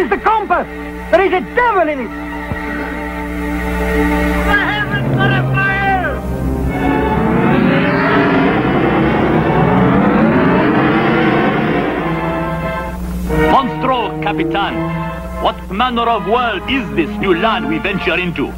is the compass. There is a devil in it. The heavens are afire. Monstro, Capitan. What manner of world is this new land we venture into?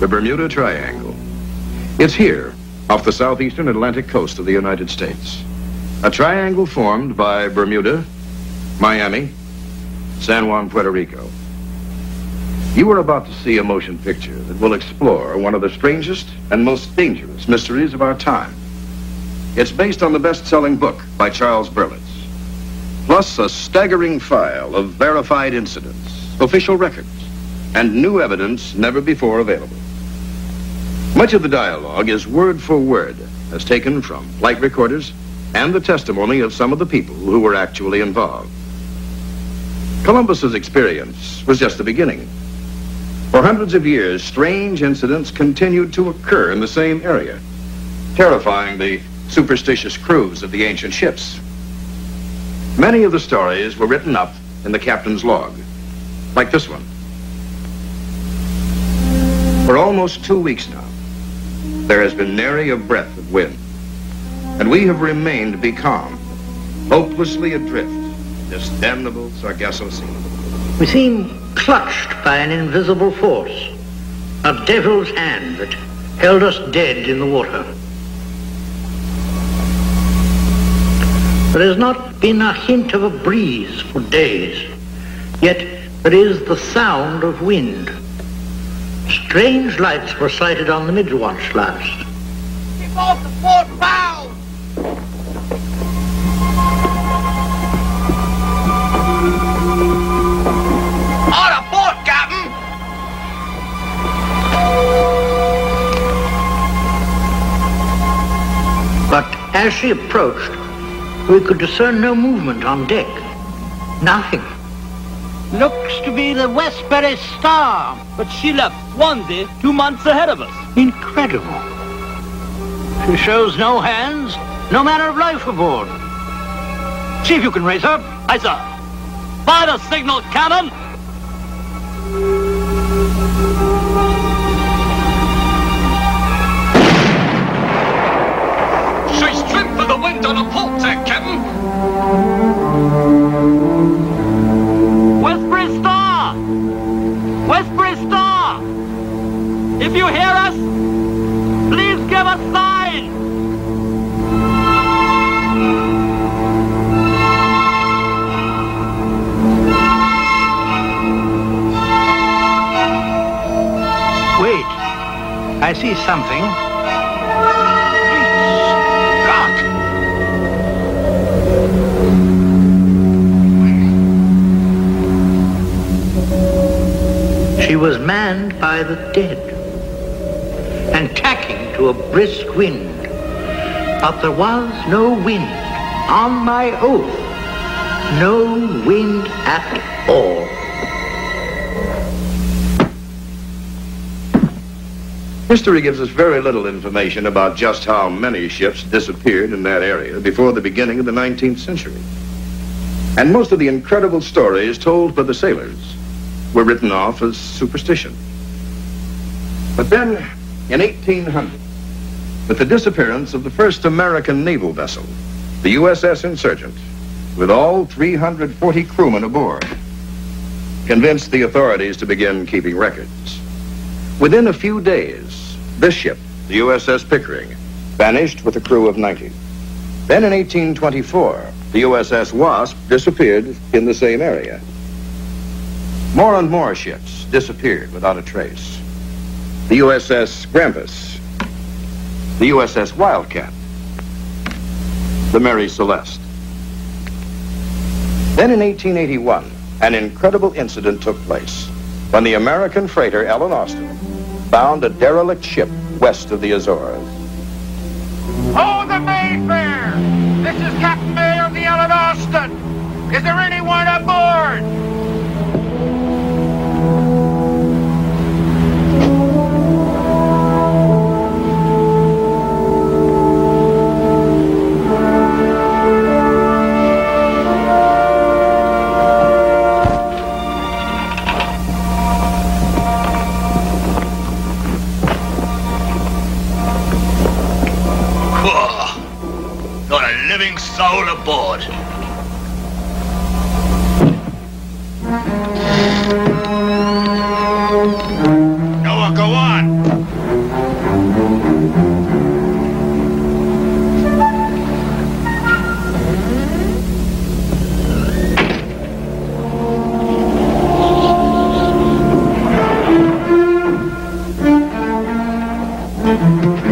Bermuda Triangle. It's here, off the southeastern Atlantic coast of the United States. A triangle formed by Bermuda, Miami, San Juan, Puerto Rico. You are about to see a motion picture that will explore one of the strangest and most dangerous mysteries of our time. It's based on the best-selling book by Charles Berlitz, plus a staggering file of verified incidents, official records, and new evidence never before available. Much of the dialogue is word for word, as taken from flight recorders and the testimony of some of the people who were actually involved. Columbus's experience was just the beginning. For hundreds of years, strange incidents continued to occur in the same area, terrifying the superstitious crews of the ancient ships. Many of the stories were written up in the captain's log, like this one. For almost 2 weeks now, there has been nary a breath of wind, and we have remained becalmed, hopelessly adrift in this damnable Sargasso Sea. We seem clutched by an invisible force, a devil's hand that held us dead in the water. There has not been a hint of a breeze for days, yet there is the sound of wind. Strange lights were sighted on the mid-watch last. Keep off the port bow! On a port, Captain! But as she approached, we could discern no movement on deck. Nothing. Looks to be the Westbury Star. But she left Swansea 2 months ahead of us. Incredible. She shows no hands, no manner of life aboard. See if you can raise her. Aye, sir. By the signal cannon! She's trimmed for the wind on a port tack, Captain. Westbury Star! Westbury Star! If you hear us, please give a sign! Wait, I see something. She was manned by the dead and tacking to a brisk wind. But there was no wind, on my oath, no wind at all. History gives us very little information about just how many ships disappeared in that area before the beginning of the 19th century. And most of the incredible stories told by the sailors were written off as superstition. But then, in 1800, with the disappearance of the first American naval vessel, the USS Insurgent, with all 340 crewmen aboard, convinced the authorities to begin keeping records. Within a few days, this ship, the USS Pickering, vanished with a crew of 90. Then in 1824, the USS Wasp disappeared in the same area. More and more ships disappeared without a trace. The USS Grampus, the USS Wildcat, the Mary Celeste. Then in 1881, an incredible incident took place when the American freighter Ellen Austin found a derelict ship west of the Azores. Oh, the Mayfair! This is Captain May of the Ellen Austin. Is there anyone aboard? Soul aboard. Noah, go on.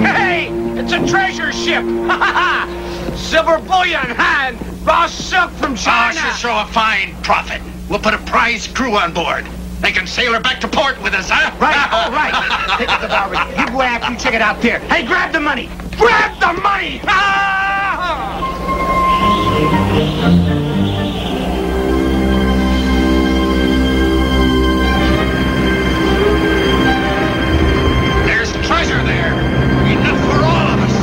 Hey, it's a treasure ship. Ha ha ha! Silver bullion, and raw silk from China. Should show a fine profit. We'll put a prize crew on board. They can sail her back to port with us, huh? Right, all right. Take it to Bowery. You go after you check it out there. Hey, grab the money. Grab the money! There's treasure there. Enough for all of us.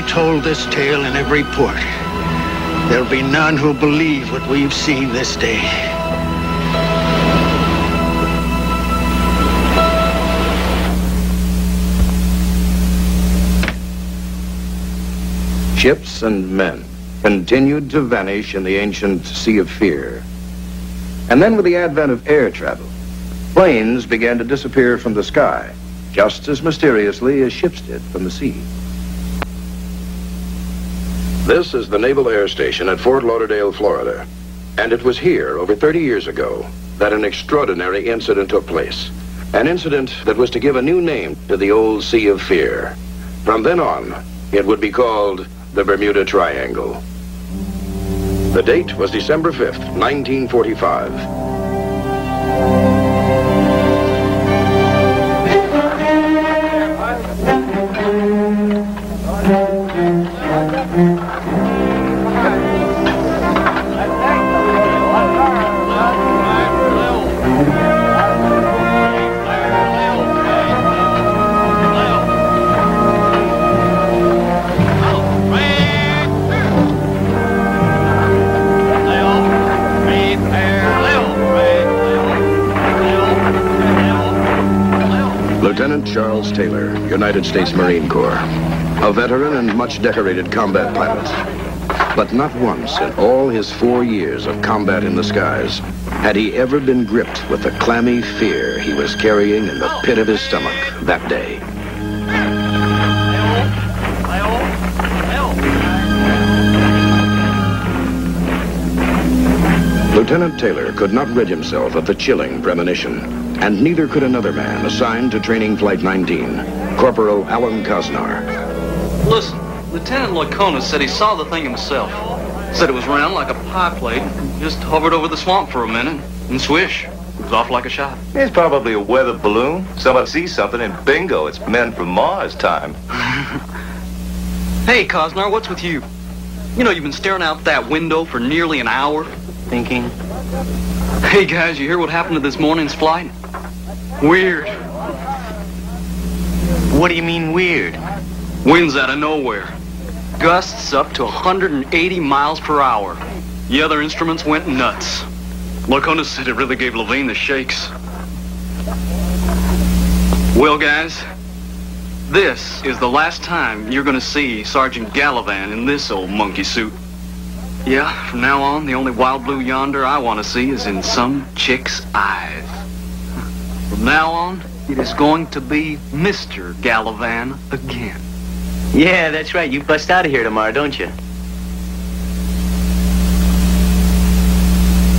Told this tale in every port, there'll be none who'll believe what we've seen this day. Ships and men continued to vanish in the ancient Sea of Fear. And then with the advent of air travel, planes began to disappear from the sky, just as mysteriously as ships did from the sea. This is the Naval Air Station at Fort Lauderdale, Florida. And it was here, over 30 years ago, that an extraordinary incident took place. An incident that was to give a new name to the old Sea of Fear. From then on, it would be called the Bermuda Triangle. The date was December 5th, 1945. Lieutenant Charles Taylor, United States Marine Corps. A veteran and much decorated combat pilot. But not once in all his 4 years of combat in the skies had he ever been gripped with the clammy fear he was carrying in the pit of his stomach that day. Lieutenant Taylor could not rid himself of the chilling premonition, and neither could another man assigned to Training Flight 19, Corporal Alan Cosnar. Listen, Lieutenant Loconis said he saw the thing himself. Said it was round like a pie plate, just hovered over the swamp for a minute, and swish, it was off like a shot. It's probably a weather balloon. Someone sees something and bingo, it's men from Mars time. Hey, Cosnar, what's with you? You know, you've been staring out that window for nearly an hour. Thinking. Hey, guys, you hear what happened to this morning's flight? Weird. What do you mean weird? Winds out of nowhere. Gusts up to 180 miles per hour. The other instruments went nuts. Loconis said it really gave Levine the shakes. Well, guys, this is the last time you're gonna see Sergeant Gallivan in this old monkey suit. Yeah, from now on, the only wild blue yonder I want to see is in some chick's eyes. From now on, it is going to be Mr. Gallivan again. Yeah, that's right. You bust out of here tomorrow, don't you?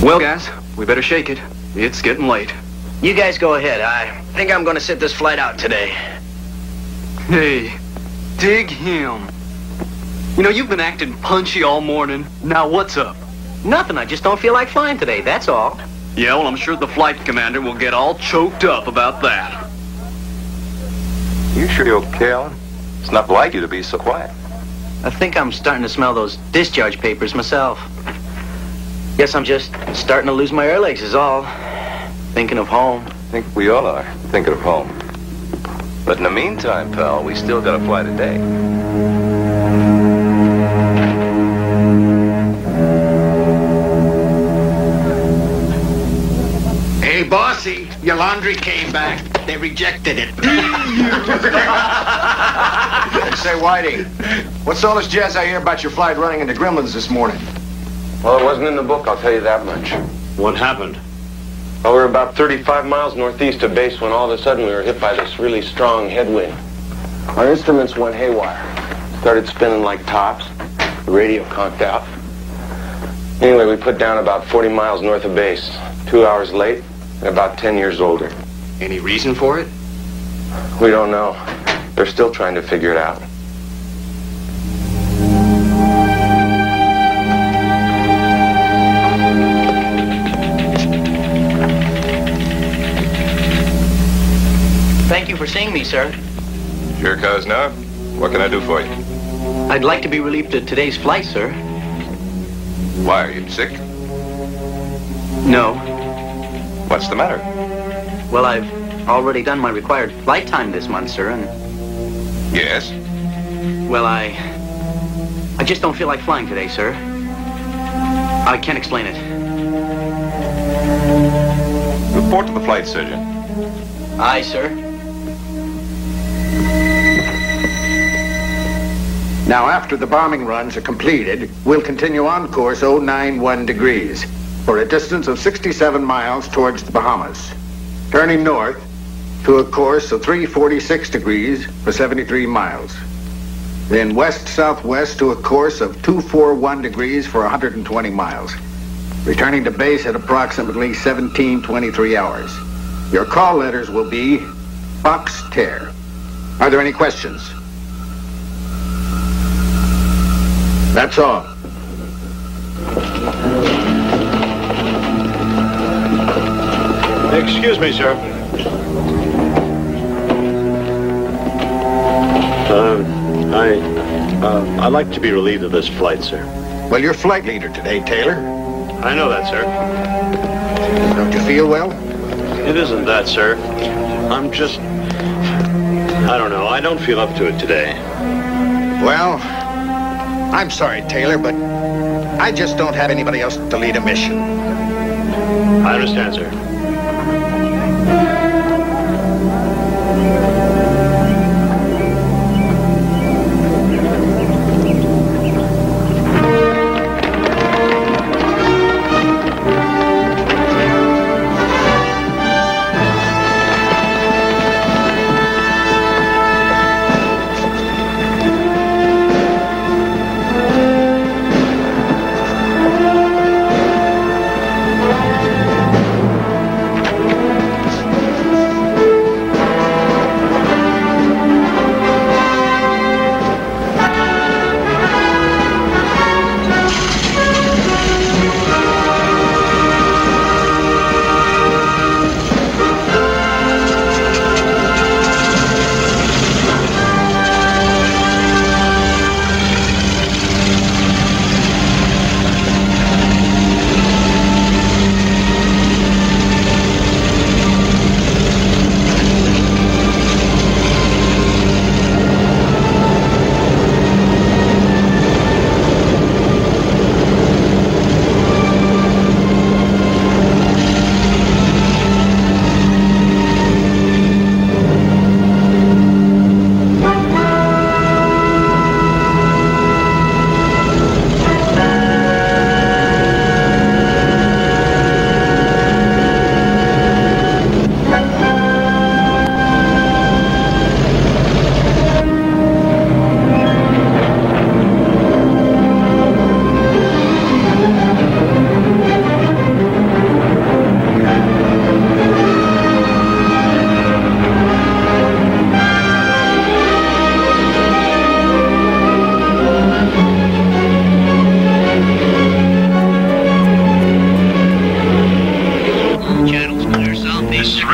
Well, guys, we better shake it. It's getting late. You guys go ahead. I think I'm going to sit this flight out today. Hey, dig him. You know, you've been acting punchy all morning. Now what's up? Nothing. I just don't feel like flying today, that's all. Yeah, well, I'm sure the flight commander will get all choked up about that. You sure you're okay, Alan? It's not like you to be so quiet. I think I'm starting to smell those discharge papers myself. Guess I'm just starting to lose my air legs is all. Thinking of home. I think we all are thinking of home. But in the meantime, pal, we still got to fly today. Hey, bossy, your laundry came back. They rejected it. Say, Whitey, what's all this jazz I hear about your flight running into gremlins this morning? Well, it wasn't in the book, I'll tell you that much. What happened? Well, we were about 35 miles northeast of base when all of a sudden we were hit by this really strong headwind. Our instruments went haywire. Started spinning like tops. The radio conked out. Anyway, we put down about 40 miles north of base. 2 hours late and about 10 years older. Any reason for it? We don't know. They're still trying to figure it out. Thank you for seeing me, sir. Sure, Cosnar. What can I do for you? I'd like to be relieved of today's flight, sir. Why, are you sick? No. What's the matter? Well, I've already done my required flight time this month, sir, and... Yes? Well, I just don't feel like flying today, sir. I can't explain it. Report to the flight surgeon. Aye, sir. Now, after the bombing runs are completed, we'll continue on course 091 degrees for a distance of 67 miles towards the Bahamas, turning north to a course of 346 degrees for 73 miles. Then west-southwest to a course of 241 degrees for 120 miles, returning to base at approximately 1723 hours. Your call letters will be Fox Tear. Are there any questions? That's all. Excuse me, sir. I'd like to be relieved of this flight, sir. Well, you're flight leader today, Taylor. I know that, sir. Don't you feel well? It isn't that, sir. I'm just... I don't know. I don't feel up to it today. Well, I'm sorry, Taylor, but I just don't have anybody else to lead a mission. I understand, sir.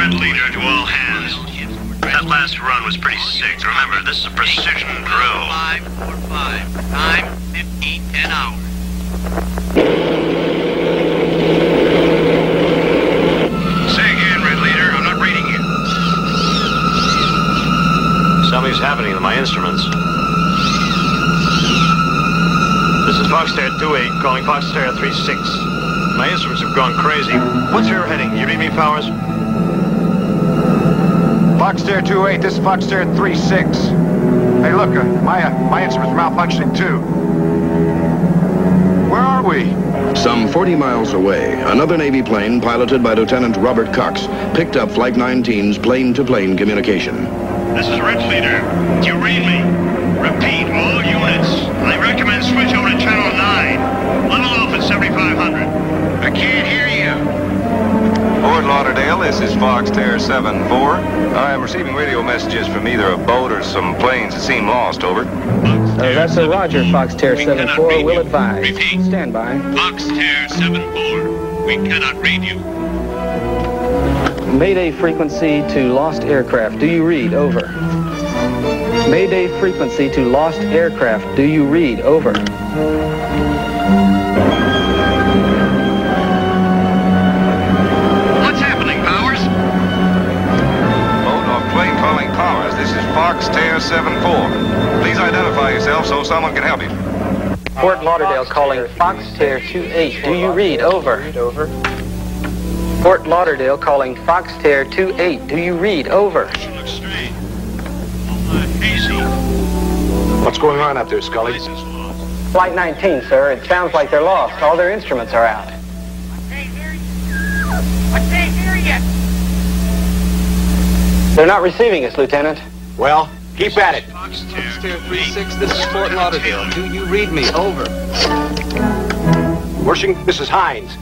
Red Leader to all hands. That last run was pretty sick. Remember, this is a precision drill. 545. Time 15:10 hours. Say again, Red Leader. I'm not reading you. Something's happening to my instruments. This is Foxterra 28 calling Foxterra 36. My instruments have gone crazy. What's your heading? You read me, Powers? Foxterra 28, this is Foxterra 36. Hey, look, my instrument's malfunctioning too. Where are we? Some 40 miles away, another Navy plane piloted by Lieutenant Robert Cox picked up Flight 19's plane-to-plane communication. This is Red Leader. Do you read me? Repeat, all units. I recommend switch over to Channel 9. Level off at 7,500. I can't hear you. Fort Lauderdale, this is Foxterra 74. I am receiving radio messages from either a boat or some planes that seem lost, over. That's a Roger, Foxterra 74. Will advise. Repeat. Stand by. Foxterra 74. We cannot read you. Mayday frequency to lost aircraft. Do you read? Over. Mayday frequency to lost aircraft. Do you read? Over. What's happening, Powers? Boat or plane calling Powers. This is Foxterra 74. Please identify yourself so someone can help you. Fort Lauderdale calling Foxterra 28. Do you read? Over. Over. Fort Lauderdale calling Foxterra 28. Do you read? Over. Looks strange. Hazy. What's going on out there, Scully? Flight 19, sir. It sounds like they're lost. All their instruments are out. I can't hear you. I can't hear you. They're not receiving us, Lieutenant. Well, keep at it. Foxterra 36, this is Fort Lauderdale. Do you read me? Over. Worshing, this is Hines.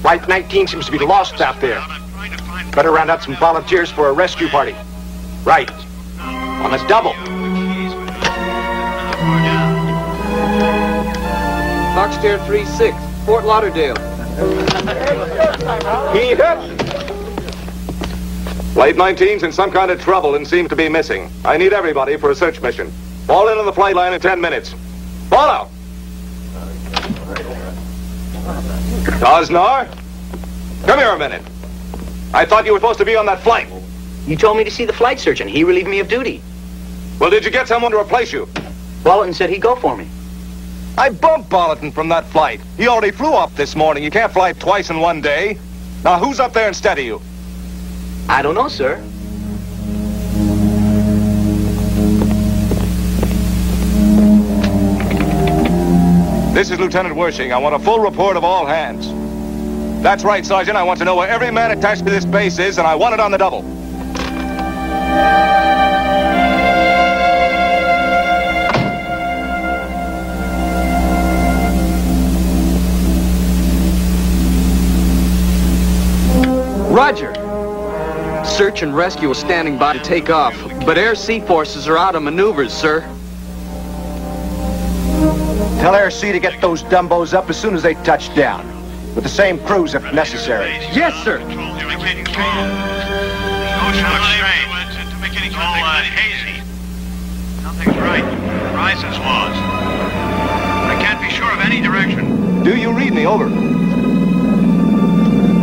Flight 19 seems to be lost out there. Better round up some volunteers for a rescue party. Right. On a double. Foxterra 36, Fort Lauderdale. He hit. Flight 19's in some kind of trouble and seems to be missing. I need everybody for a search mission. Fall in on the flight line in 10 minutes. Follow. Osnar? Come here a minute. I thought you were supposed to be on that flight. You told me to see the flight surgeon. He relieved me of duty. Well, did you get someone to replace you? Bolton said he'd go for me. I bumped Bolton from that flight. He already flew up this morning. You can't fly twice in one day. Now, who's up there instead of you? I don't know, sir. This is Lieutenant Wershing. I want a full report of all hands. That's right, Sergeant. I want to know where every man attached to this base is, and I want it on the double. Roger. Search and rescue is standing by to take off, but air-sea forces are out of maneuvers, sir. Tell Air C to get those dumbos up as soon as they touch down. With the same crews if necessary. Yes, sir. Ocean looks strange. It's all hazy. Nothing's right. Horizon's lost. I can't be sure of any direction. Do you read me? Over.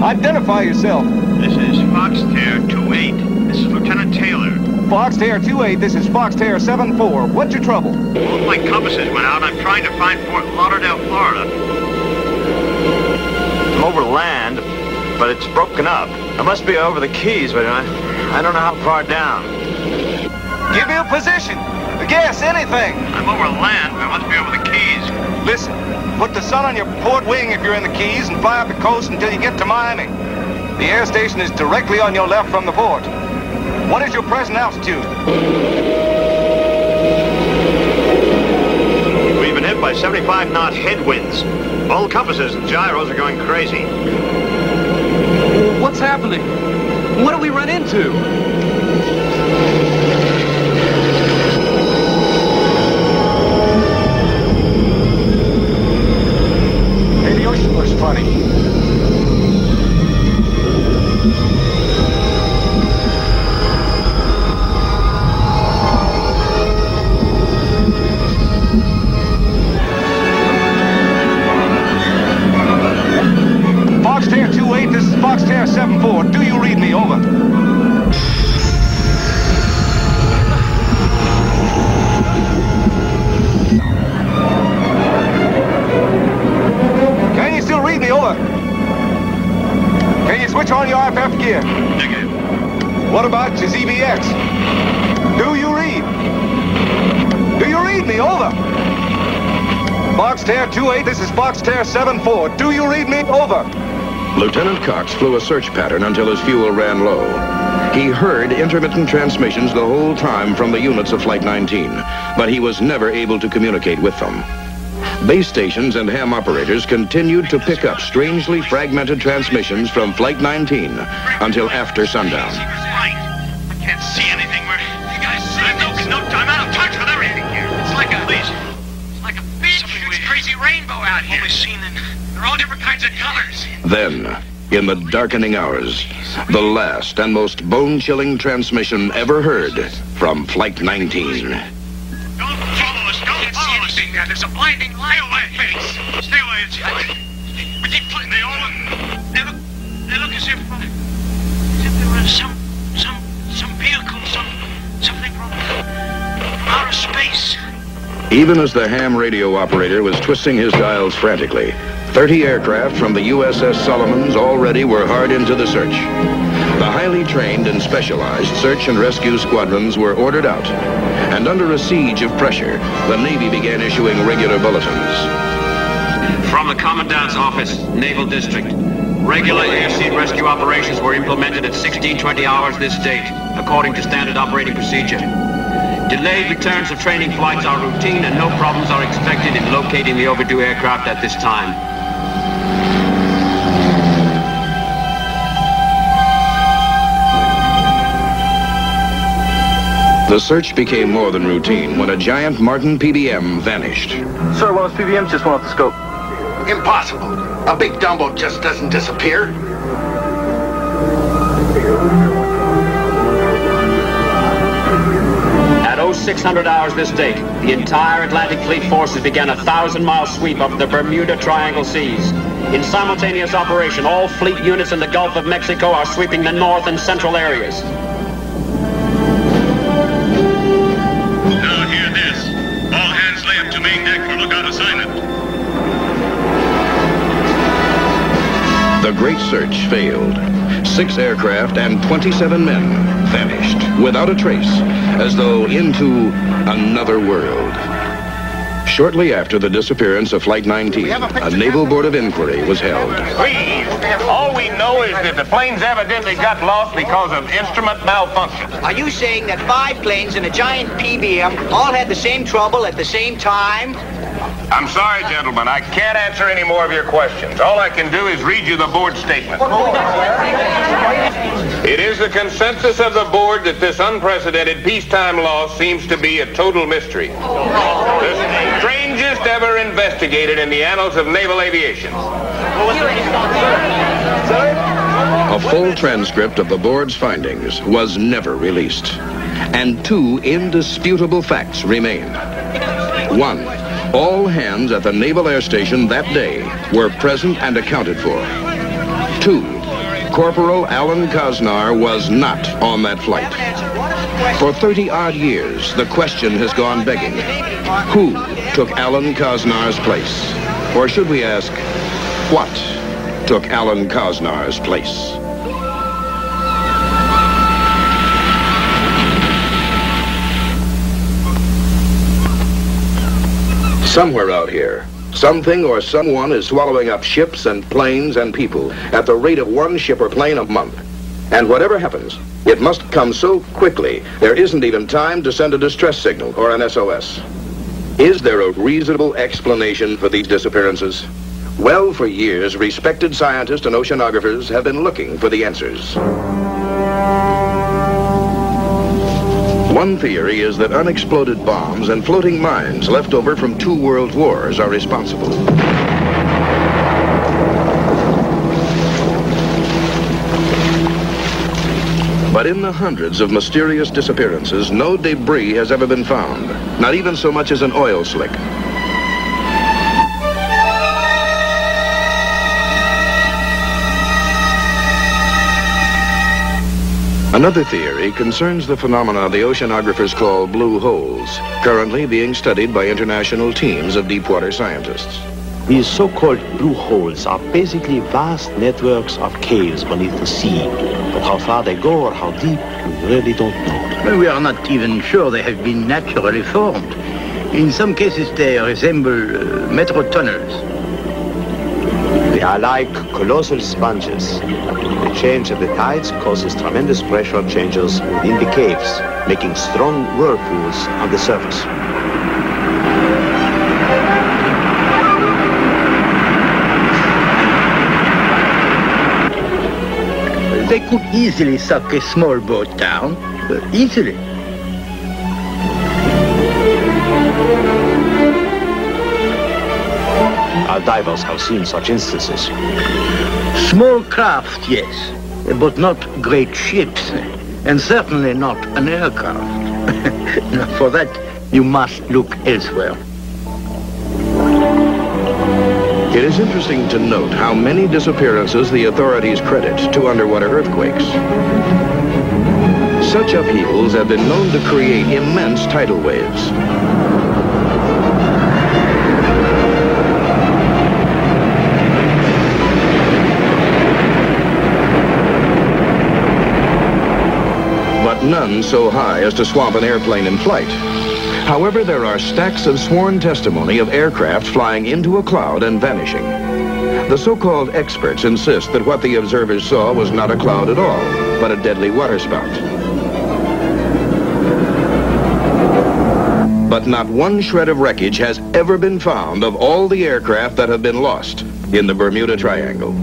Identify yourself. This is Foxterra 28. This is Lieutenant Taylor. Foxterra 28, this is Foxterra 74. What's your trouble? Both my compasses went out. I'm trying to find Fort Lauderdale, Florida. I'm over land, but it's broken up. I must be over the Keys, but I don't know how far down. Give me a position. Guess anything. I'm over land, but I must be over the Keys. Listen, put the sun on your port wing if you're in the Keys and fly up the coast until you get to Miami. The air station is directly on your left from the port. What is your present altitude? We've been hit by 75-knot headwinds. All the compasses and gyros are going crazy. What's happening? What did we run into? Hey, the ocean looks funny. read me? Over. Can you still read me? Over. Can you switch on your IFF gear? Negative. What about your ZBX? Do you read? Do you read me? Over. Foxterre 28, this is Foxterre 74. Do you read me? Over. Lieutenant Cox flew a search pattern until his fuel ran low. He heard intermittent transmissions the whole time from the units of Flight 19, but he was never able to communicate with them. Base stations and ham operators continued to pick up strangely fragmented transmissions from Flight 19 until after sundown. I can't see anything. You guys see anything? No, I'm out of touch with everything here. It's like a big, huge, crazy rainbow out here. Only seen in. They're all different kinds of colors. Then, in the darkening hours, the last and most bone-chilling transmission ever heard from Flight 19. Don't follow us. Don't follow us. There's a blinding light on my face. Stay away. It's we keep putting. They look as if there was some vehicle, something from outer space. Even as the ham radio operator was twisting his dials frantically, 30 aircraft from the USS Solomons already were hard into the search. The highly trained and specialized search and rescue squadrons were ordered out, and under a siege of pressure, the Navy began issuing regular bulletins. From the Commandant's Office, Naval District. Regular air-sea rescue operations were implemented at 16:20 hours this date, according to standard operating procedure. Delayed returns of training flights are routine and no problems are expected in locating the overdue aircraft at this time. The search became more than routine when a giant Martin PBM vanished. Sir, one of those PBMs just went off the scope. Impossible. A big Dumbo just doesn't disappear. At 0600 hours this date, the entire Atlantic Fleet forces began a 1,000-mile sweep of the Bermuda Triangle Seas. In simultaneous operation, all fleet units in the Gulf of Mexico are sweeping the north and central areas. Now hear this. All hands lay up to main deck for lookout assignment. The great search failed. 6 aircraft and 27 men vanished without a trace, as though into another world. Shortly after the disappearance of Flight 19, a Naval Board of Inquiry was held. Please, all we know is that the planes evidently got lost because of instrument malfunction. Are you saying that 5 planes and a giant PBM all had the same trouble at the same time? I'm sorry, gentlemen. I can't answer any more of your questions. All I can do is read you the board statement. It is the consensus of the board that this unprecedented peacetime loss seems to be a total mystery. The strangest ever investigated in the annals of naval aviation. A full transcript of the board's findings was never released, and 2 indisputable facts remain. 1. All hands at the Naval Air Station that day were present and accounted for. 2. Corporal Alan Cosnar was not on that flight. For 30-odd years, the question has gone begging. Who took Alan Cosnar's place? Or should we ask, what took Alan Cosnar's place? Somewhere out here, something or someone is swallowing up ships and planes and people at the rate of 1 ship or plane a month. And whatever happens, it must come so quickly, there isn't even time to send a distress signal or an SOS. Is there a reasonable explanation for these disappearances? Well, for years, respected scientists and oceanographers have been looking for the answers. One theory is that unexploded bombs and floating mines left over from 2 world wars are responsible. But in the hundreds of mysterious disappearances, no debris has ever been found, not even so much as an oil slick. Another theory concerns the phenomena the oceanographers call blue holes, currently being studied by international teams of deepwater scientists. These so-called blue holes are basically vast networks of caves beneath the sea. But how far they go or how deep, we really don't know. Well, we are not even sure they have been naturally formed. In some cases, they resemble metro tunnels. They are like colossal sponges. The change of the tides causes tremendous pressure changes within the caves, making strong whirlpools on the surface. They could easily suck a small boat down, easily. Our divers have seen such instances. Small craft, yes, but not great ships, and certainly not an aircraft. For that, you must look elsewhere. It is interesting to note how many disappearances the authorities credit to underwater earthquakes. Such upheavals have been known to create immense tidal waves. But none so high as to swamp an airplane in flight. However, there are stacks of sworn testimony of aircraft flying into a cloud and vanishing. The so-called experts insist that what the observers saw was not a cloud at all, but a deadly waterspout. But not one shred of wreckage has ever been found of all the aircraft that have been lost in the Bermuda Triangle.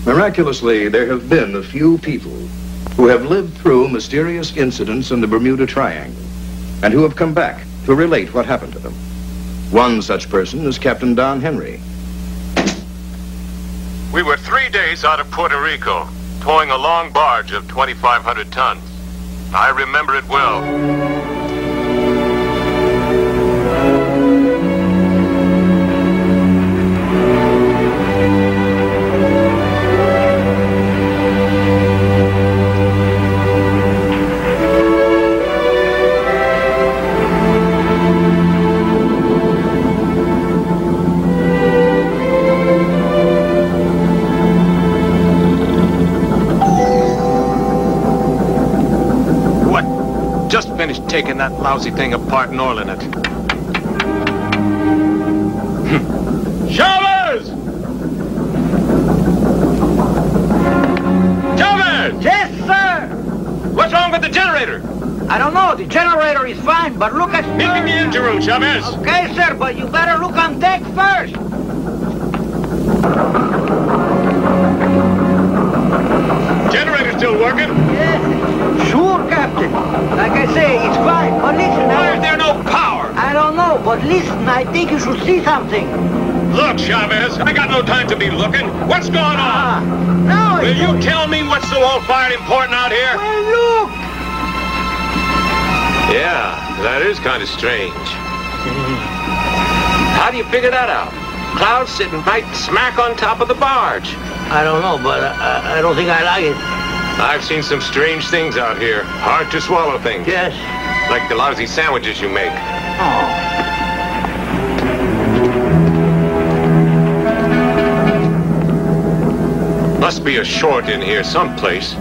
Miraculously, there have been a few people who have lived through mysterious incidents in the Bermuda Triangle and who have come back to relate what happened to them. One such person is Captain Don Henry. We were 3 days out of Puerto Rico, towing a long barge of 2,500 tons. I remember it well. Just finished taking that lousy thing apart and oiling it. Chavez! Chavez! Yes, sir! What's wrong with the generator? I don't know. The generator is fine, but look at... Meet me in the engine room, Chavez. Okay, sir, but you better look on deck first. Generator still working? Yes. Sure, Captain. Like I say, it's fine. But listen... Why is there no power? I don't know, but listen, I think you should see something. Look, Chavez, I got no time to be looking. What's going on? No, Will you tell me what's so all-fired important out here? Well, look! Yeah, that is kind of strange. How do you figure that out? Clouds sitting right smack on top of the barge. I don't know, but I don't think I like it. I've seen some strange things out here. Hard to swallow things. Yes. Like the lousy sandwiches you make. Oh. Must be a short in here someplace.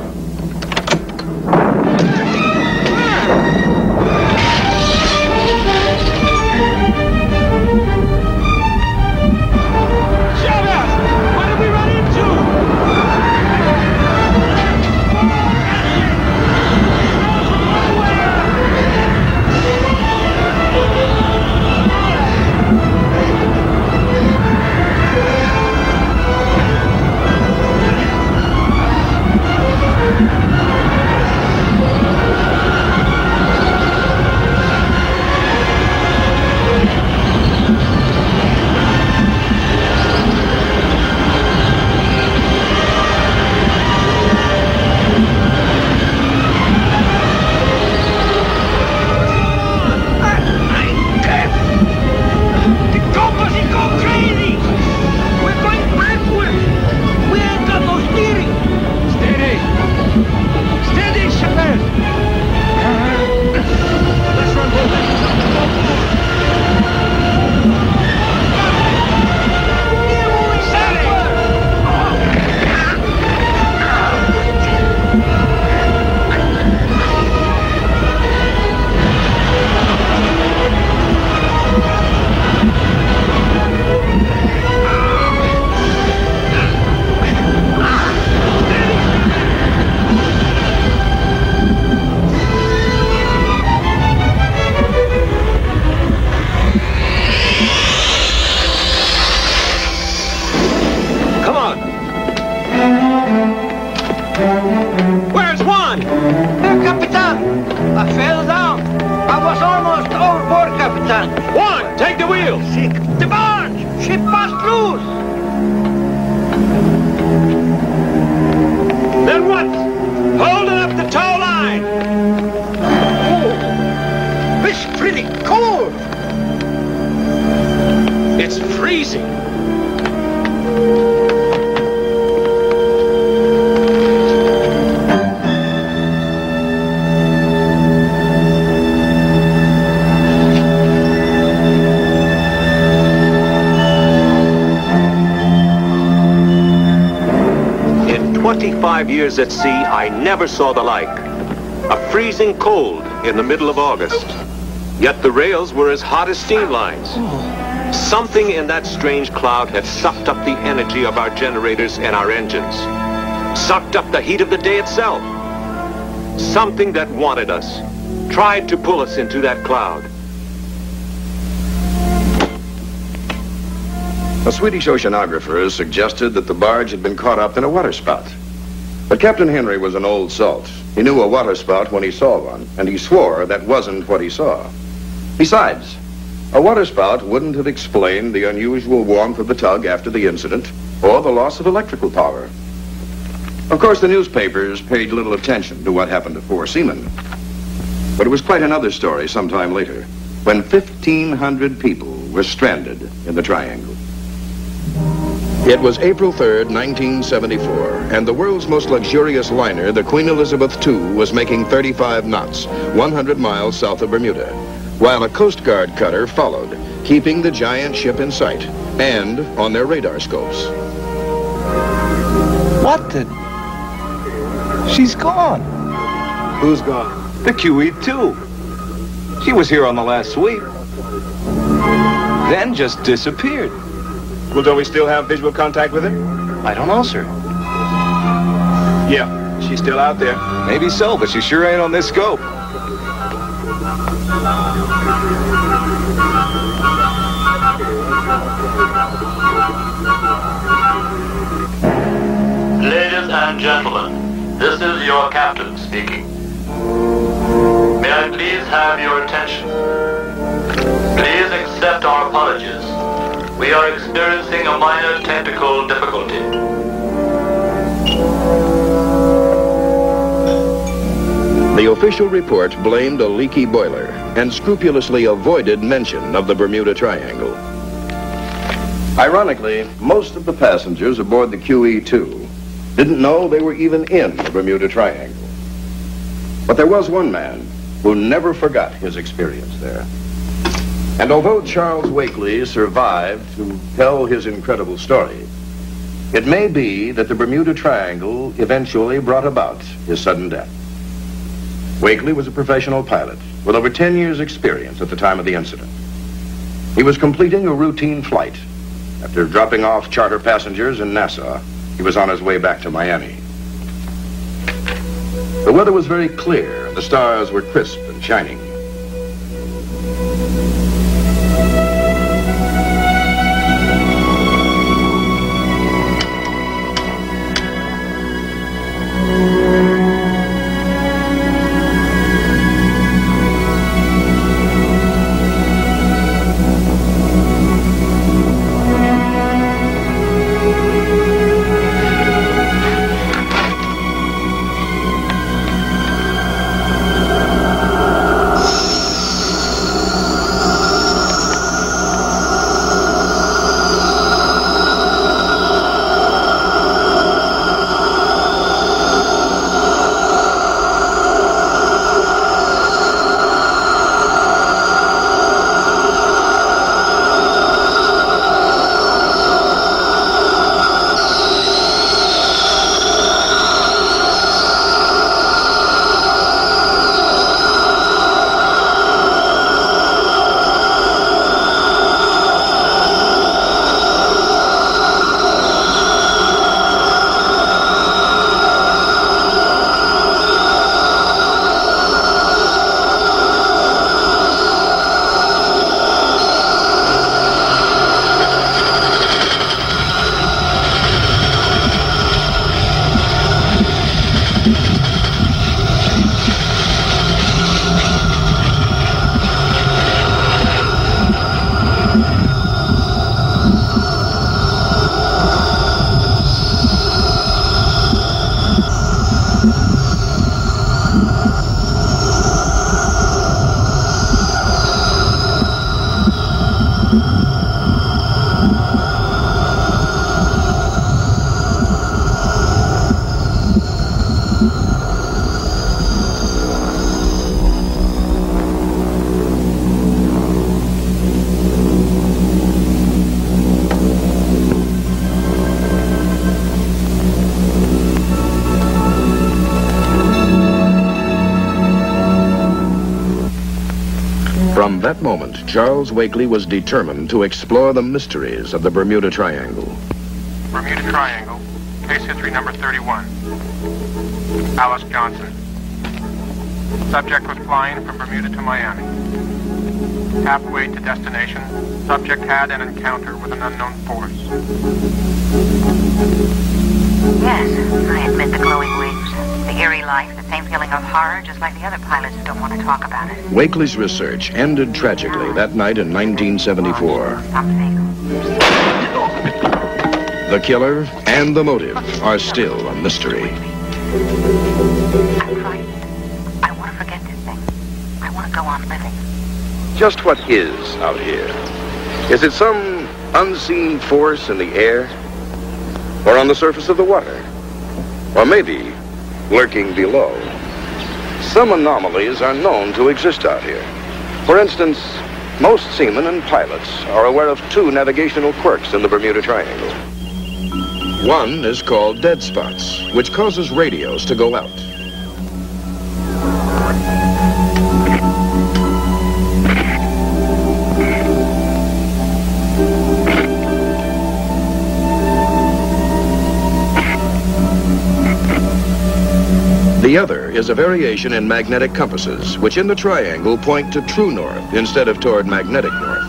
I fell down. I was almost overboard, Captain. One, take the wheel. The barge! She bust loose! Then what? Hold it up the tow line. Oh, it's pretty cold. It's freezing. In 25 years at sea, I never saw the like. A freezing cold in the middle of August. Yet the rails were as hot as steam lines. Something in that strange cloud had sucked up the energy of our generators and our engines. Sucked up the heat of the day itself. Something that wanted us, tried to pull us into that cloud. A Swedish oceanographer suggested that the barge had been caught up in a waterspout. But Captain Henry was an old salt. He knew a waterspout when he saw one, and he swore that wasn't what he saw. Besides, a waterspout wouldn't have explained the unusual warmth of the tug after the incident, or the loss of electrical power. Of course, the newspapers paid little attention to what happened to four seamen. But it was quite another story sometime later, when 1,500 people were stranded in the Triangle. It was April 3rd, 1974, and the world's most luxurious liner, the Queen Elizabeth II, was making 35 knots, 100 miles south of Bermuda, while a Coast Guard cutter followed, keeping the giant ship in sight and on their radar scopes. What the? She's gone. Who's gone? The QE2. She was here on the last sweep. Then just disappeared. Well, don't we still have visual contact with him? I don't know, sir. Yeah, she's still out there. Maybe so, but she sure ain't on this scope. Ladies and gentlemen, this is your captain speaking. May I please have your attention? Please accept our apologies. We are experiencing a minor technical difficulty. The official report blamed a leaky boiler and scrupulously avoided mention of the Bermuda Triangle. Ironically, most of the passengers aboard the QE2 didn't know they were even in the Bermuda Triangle. But there was one man who never forgot his experience there. And although Charles Wakely survived to tell his incredible story, it may be that the Bermuda Triangle eventually brought about his sudden death. Wakely was a professional pilot with over 10 years' experience at the time of the incident. He was completing a routine flight. After dropping off charter passengers in Nassau, he was on his way back to Miami. The weather was very clear, and the stars were crisp and shining. From that moment, Charles Wakely was determined to explore the mysteries of the Bermuda Triangle. Bermuda Triangle, case history number 31. Alice Johnson. Subject was flying from Bermuda to Miami. Halfway to destination, subject had an encounter with an unknown force. Yes, I admit the glowing wings, the eerie light, the same feeling of horror, just like the other pilots who don't want to talk about it. Wakely's research ended tragically that night in 1974. The killer and the motive are still a mystery. I'm frightened. I want to forget this thing. I want to go on living. Just what is out here? Is it some unseen force in the air? Or on the surface of the water? Or maybe lurking below? Some anomalies are known to exist out here. For instance, most seamen and pilots are aware of two navigational quirks in the Bermuda Triangle. One is called dead spots, which causes radios to go out. The other is a variation in magnetic compasses, which in the triangle point to true north instead of toward magnetic north.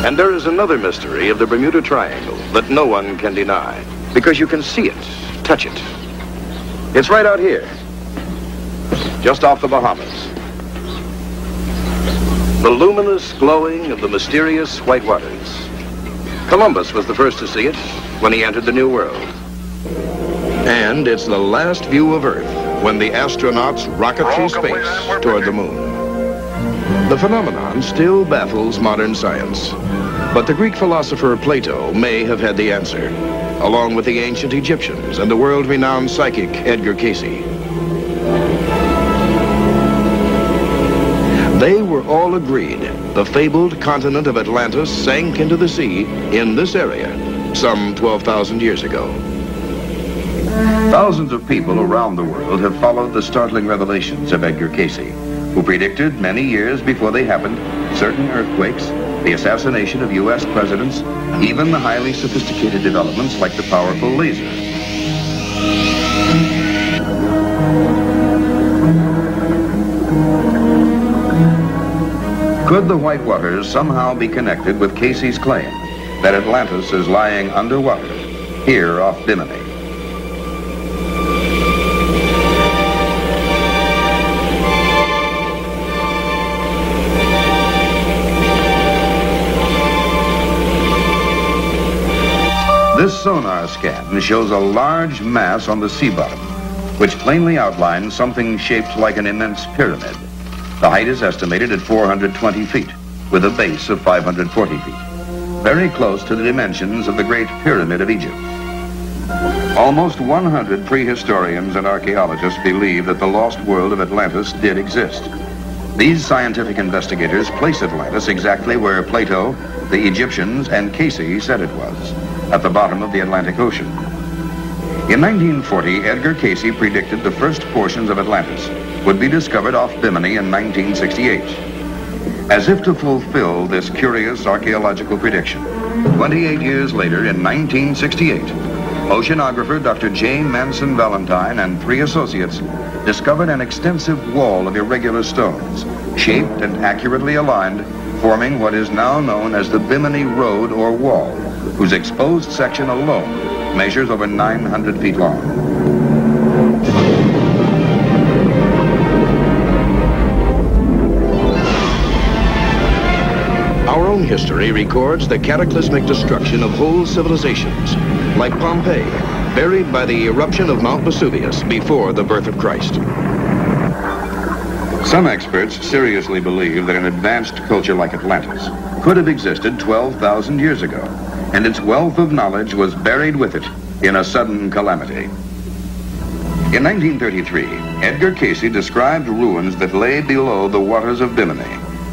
And there is another mystery of the Bermuda Triangle that no one can deny, because you can see it, touch it. It's right out here, just off the Bahamas. The luminous glowing of the mysterious white waters. Columbus was the first to see it when he entered the New World. And it's the last view of Earth when the astronauts rocket through space toward the moon. The phenomenon still baffles modern science, but the Greek philosopher Plato may have had the answer, along with the ancient Egyptians and the world-renowned psychic Edgar Cayce. They were all agreed the fabled continent of Atlantis sank into the sea in this area some 12,000 years ago. Thousands of people around the world have followed the startling revelations of Edgar Cayce, who predicted many years before they happened certain earthquakes, the assassination of U.S. presidents, even the highly sophisticated developments like the powerful laser. Could the white waters somehow be connected with Cayce's claim that Atlantis is lying underwater here off Bimini? This sonar scan shows a large mass on the sea bottom, which plainly outlines something shaped like an immense pyramid. The height is estimated at 420 feet, with a base of 540 feet, very close to the dimensions of the Great Pyramid of Egypt. Almost 100 prehistorians and archaeologists believe that the lost world of Atlantis did exist. These scientific investigators place Atlantis exactly where Plato, the Egyptians, and Cayce said it was, at the bottom of the Atlantic Ocean. In 1940, Edgar Cayce predicted the first portions of Atlantis would be discovered off Bimini in 1968. As if to fulfill this curious archaeological prediction, 28 years later, in 1968, oceanographer Dr. J. Manson Valentine and 3 associates discovered an extensive wall of irregular stones, shaped and accurately aligned, forming what is now known as the Bimini Road or Wall, whose exposed section alone measures over 900 feet long. Our own history records the cataclysmic destruction of whole civilizations, like Pompeii, buried by the eruption of Mount Vesuvius before the birth of Christ. Some experts seriously believe that an advanced culture like Atlantis could have existed 12,000 years ago, and its wealth of knowledge was buried with it in a sudden calamity. In 1933, Edgar Cayce described ruins that lay below the waters of Bimini,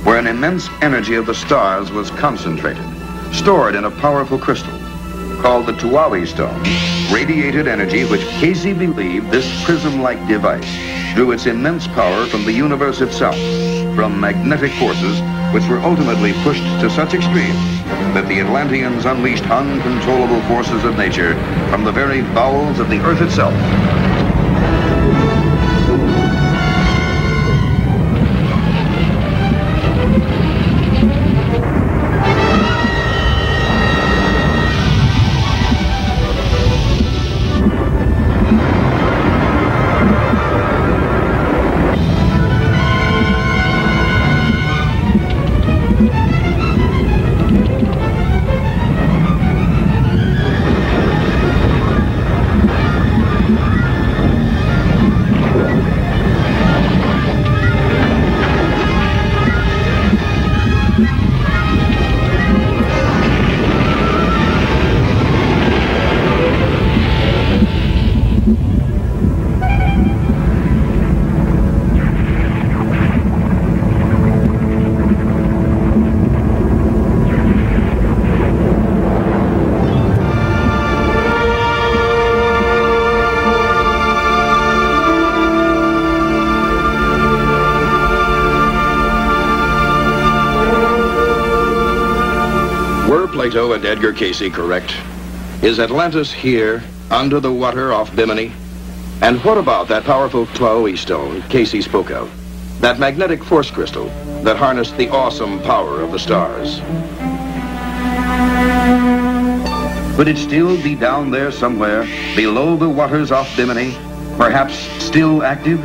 where an immense energy of the stars was concentrated, stored in a powerful crystal called the Tuawi stone, radiated energy which Casey believed this prism-like device drew its immense power from the universe itself, from magnetic forces which were ultimately pushed to such extremes that the Atlanteans unleashed uncontrollable forces of nature from the very bowels of the earth itself. Plato and Edgar Casey correct? Is Atlantis here, under the water off Bimini? And what about that powerful Chloe stone Casey spoke of? That magnetic force crystal that harnessed the awesome power of the stars? Could it still be down there somewhere, below the waters off Bimini, perhaps still active?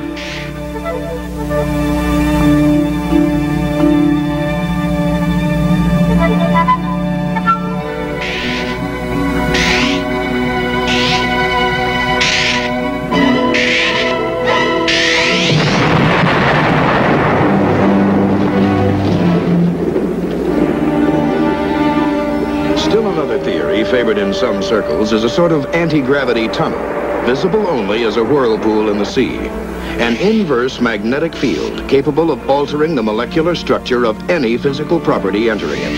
Favored in some circles is a sort of anti-gravity tunnel, visible only as a whirlpool in the sea. An inverse magnetic field capable of altering the molecular structure of any physical property entering it.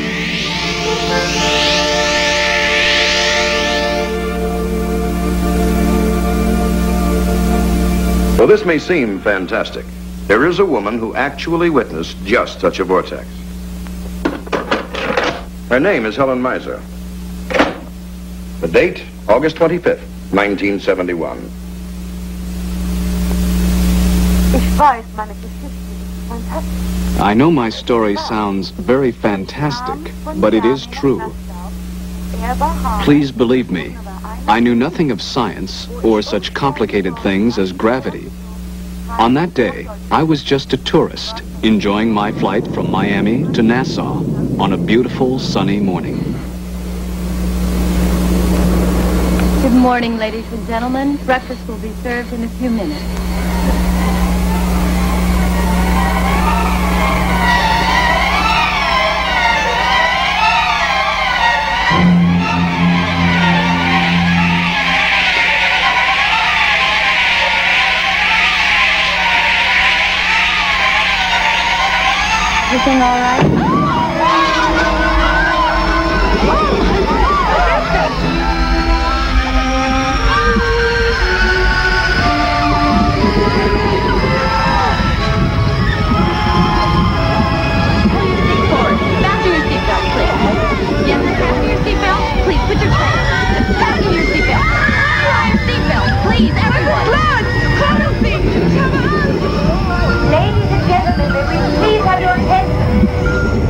Though this may seem fantastic, there is a woman who actually witnessed just such a vortex. Her name is Helen Meiser. The date, August 25th, 1971. I know my story sounds very fantastic, but it is true. Please believe me, I knew nothing of science or such complicated things as gravity. On that day, I was just a tourist, enjoying my flight from Miami to Nassau on a beautiful sunny morning. Good morning, ladies and gentlemen. Breakfast will be served in a few minutes. Everything all right? Please, everyone! Ladies and gentlemen, may we please have your attention?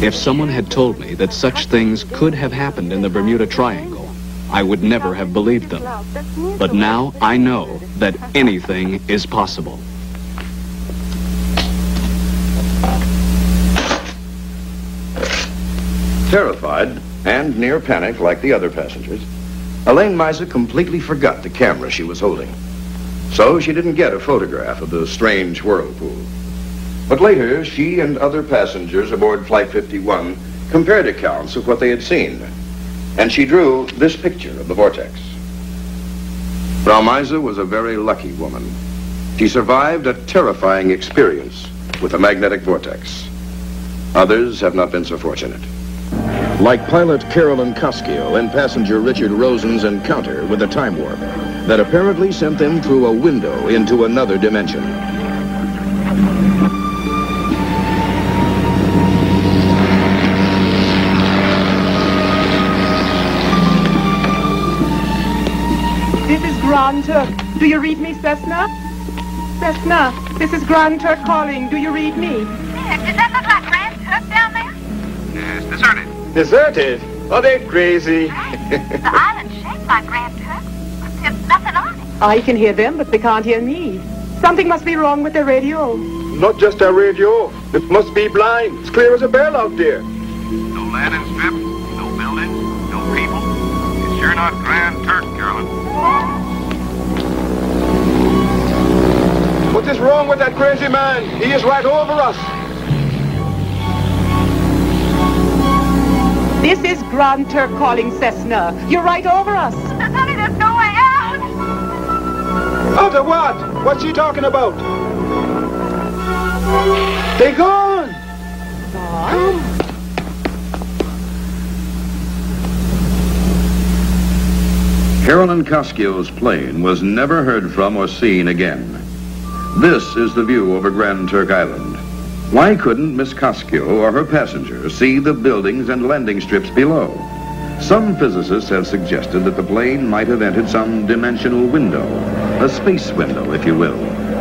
If someone had told me that such things could have happened in the Bermuda Triangle, I would never have believed them. But now I know that anything is possible. Terrified and near panic like the other passengers, Elaine Misa completely forgot the camera she was holding. So she didn't get a photograph of the strange whirlpool. But later, she and other passengers aboard Flight 51 compared accounts of what they had seen. And she drew this picture of the vortex. Frau Misa was a very lucky woman. She survived a terrifying experience with a magnetic vortex. Others have not been so fortunate. Like pilot Carolyn Koskio and passenger Richard Rosen's encounter with a time warp that apparently sent them through a window into another dimension. This is Grand Turk. Do you read me, Cessna? Cessna, this is Grand Turk calling. Do you read me? Does that look like Grand Turk down there? Yes, deserted. Deserted? Are they crazy? The island's shaped like Grand Turk, but there's nothing on it. I can hear them, but they can't hear me. Something must be wrong with their radio. Not just our radio. It must be blind. It's clear as a bell out there. No landing strip, no building, no people. It's sure not Grand Turk, Carolyn. What is wrong with that crazy man? He is right over us. This is Grand Turk calling, Cessna. You're right over us. Sonny, there's no way out. Out of what? What's she talking about? They gone. Carolyn Koskio's plane was never heard from or seen again. This is the view over Grand Turk Island. Why couldn't Miss Koskio or her passenger see the buildings and landing strips below? Some physicists have suggested that the plane might have entered some dimensional window, a space window, if you will,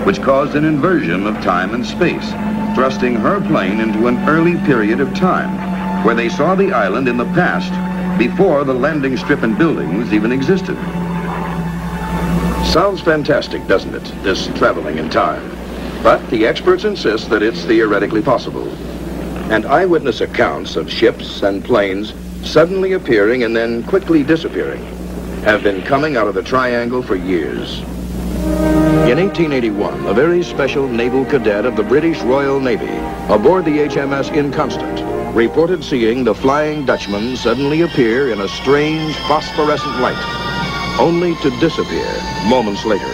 which caused an inversion of time and space, thrusting her plane into an early period of time, where they saw the island in the past, before the landing strip and buildings even existed. Sounds fantastic, doesn't it, this traveling in time? But the experts insist that it's theoretically possible. And eyewitness accounts of ships and planes suddenly appearing and then quickly disappearing have been coming out of the triangle for years. In 1881, a very special naval cadet of the British Royal Navy aboard the HMS Inconstant reported seeing the Flying Dutchman suddenly appear in a strange phosphorescent light, only to disappear moments later.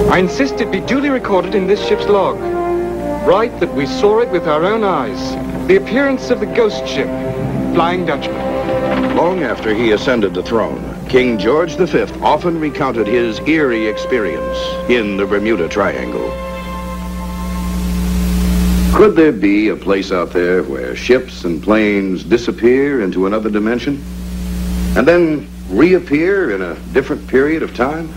I insist it be duly recorded in this ship's log. Write that we saw it with our own eyes. The appearance of the ghost ship, Flying Dutchman. Long after he ascended the throne, King George V often recounted his eerie experience in the Bermuda Triangle. Could there be a place out there where ships and planes disappear into another dimension and then reappear in a different period of time?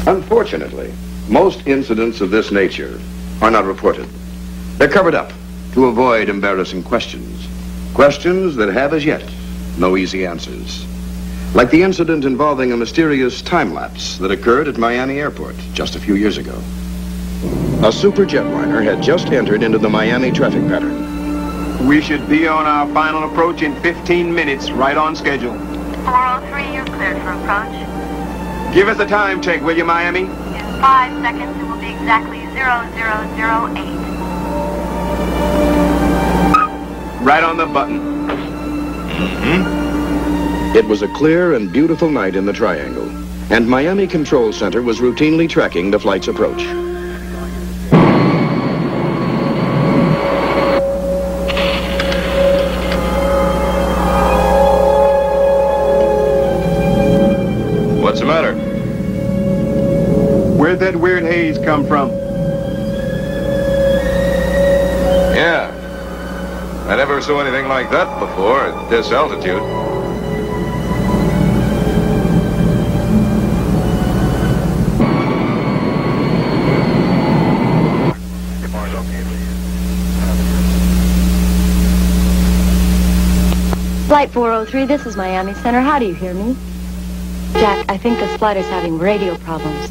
Unfortunately, most incidents of this nature are not reported. They're covered up to avoid embarrassing questions. Questions that have as yet no easy answers. Like the incident involving a mysterious time lapse that occurred at Miami Airport just a few years ago. A super jetliner had just entered into the Miami traffic pattern. We should be on our final approach in 15 minutes, right on schedule. 403, you're cleared for approach. Give us a time check, will you, Miami? In 5 seconds, it will be exactly 0008. Right on the button. It was a clear and beautiful night in the Triangle, and Miami Control Center was routinely tracking the flight's approach. What's the matter? Where'd that weird haze come from? Yeah. I never saw anything like that before at this altitude. Flight 403, this is Miami Center. How do you hear me? Jack, I think this flight is having radio problems.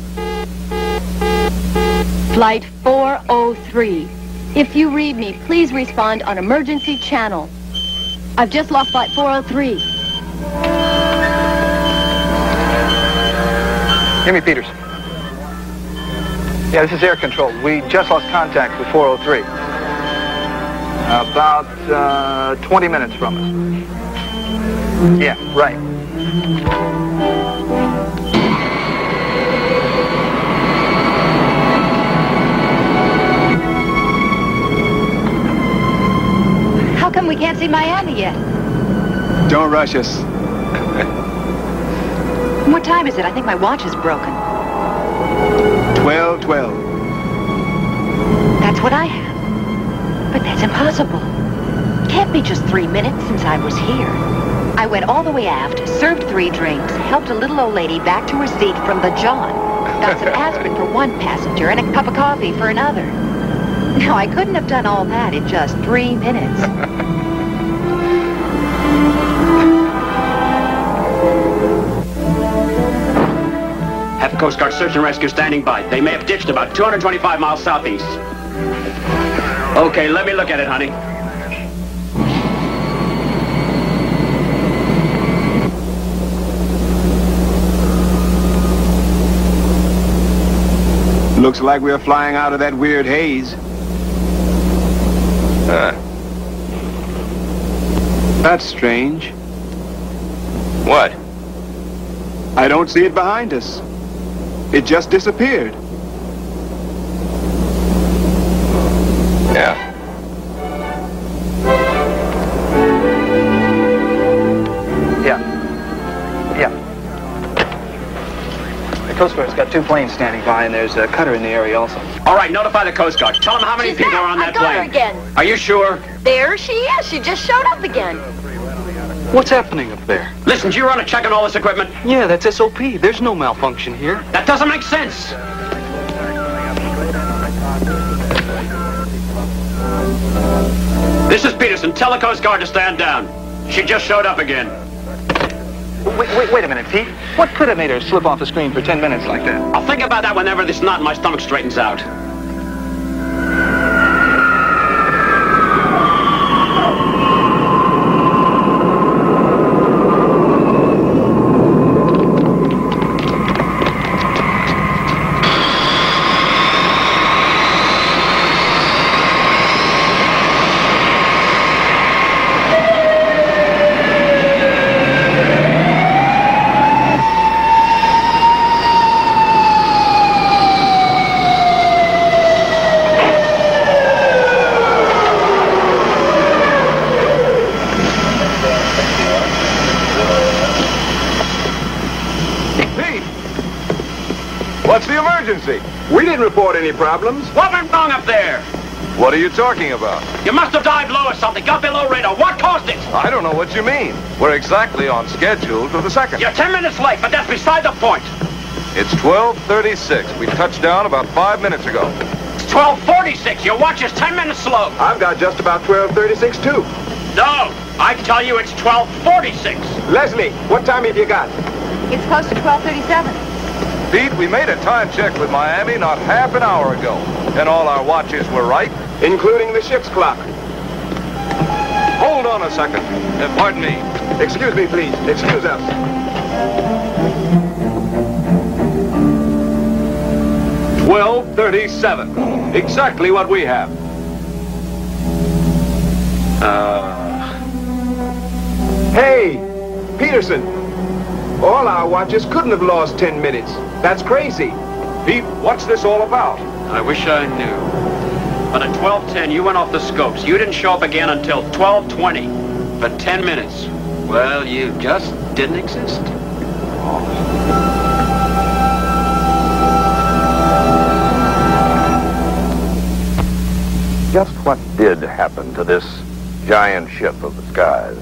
Flight 403. If you read me, please respond on emergency channel. I've just lost Flight 403. Hear me, Peters. Yeah, this is air control. We just lost contact with 403. About 20 minutes from us. Yeah, right. How come we can't see Miami yet? Don't rush us. What time is it? I think my watch is broken. 12:12. That's what I have. But that's impossible. Can't be just 3 minutes since I was here. I went all the way aft, served 3 drinks, helped a little old lady back to her seat from the John, got some aspirin for one passenger and a cup of coffee for another. Now, I couldn't have done all that in just 3 minutes. Have Coast Guard search and rescue standing by. They may have ditched about 225 miles southeast. Okay, let me look at it, honey. Looks like we're flying out of that weird haze. That's strange. What? I don't see it behind us. It just disappeared. Yeah. The Coast Guard's got 2 planes standing by, and there's a cutter in the area also. All right, notify the Coast Guard. Tell them how many people are on that I got plane. her again. Are you sure? There she is. She just showed up again. What's happening up there? Listen, do you run a check on all this equipment? Yeah, that's SOP. There's no malfunction here. That doesn't make sense. This is Peterson. Tell the Coast Guard to stand down. She just showed up again. Wait a minute, Pete. What could have made her slip off the screen for 10 minutes like that? I'll think about that whenever this knot in my stomach straightens out. What's the emergency? We didn't report any problems. What went wrong up there? What are you talking about? You must have dived low or something, got below radar. What caused it? I don't know what you mean. We're exactly on schedule for the second. You're 10 minutes late, but that's beside the point. It's 12:36. We touched down about 5 minutes ago. It's 12:46. Your watch is 10 minutes slow. I've got just about 12:36 too. No, I tell you it's 12:46. Leslie, what time have you got? It's close to 12:37. Pete, we made a time check with Miami not half an hour ago, and all our watches were right, including the ship's clock. Hold on a second. Pardon me. Excuse me, please. Excuse us. $12:37. Exactly what we have. Hey, Peterson. All our watches couldn't have lost 10 minutes. That's crazy. Pete, what's this all about? I wish I knew. But at 12:10, you went off the scopes. You didn't show up again until 12:20. For 10 minutes. Well, you just didn't exist. Just what did happen to this giant ship of the skies?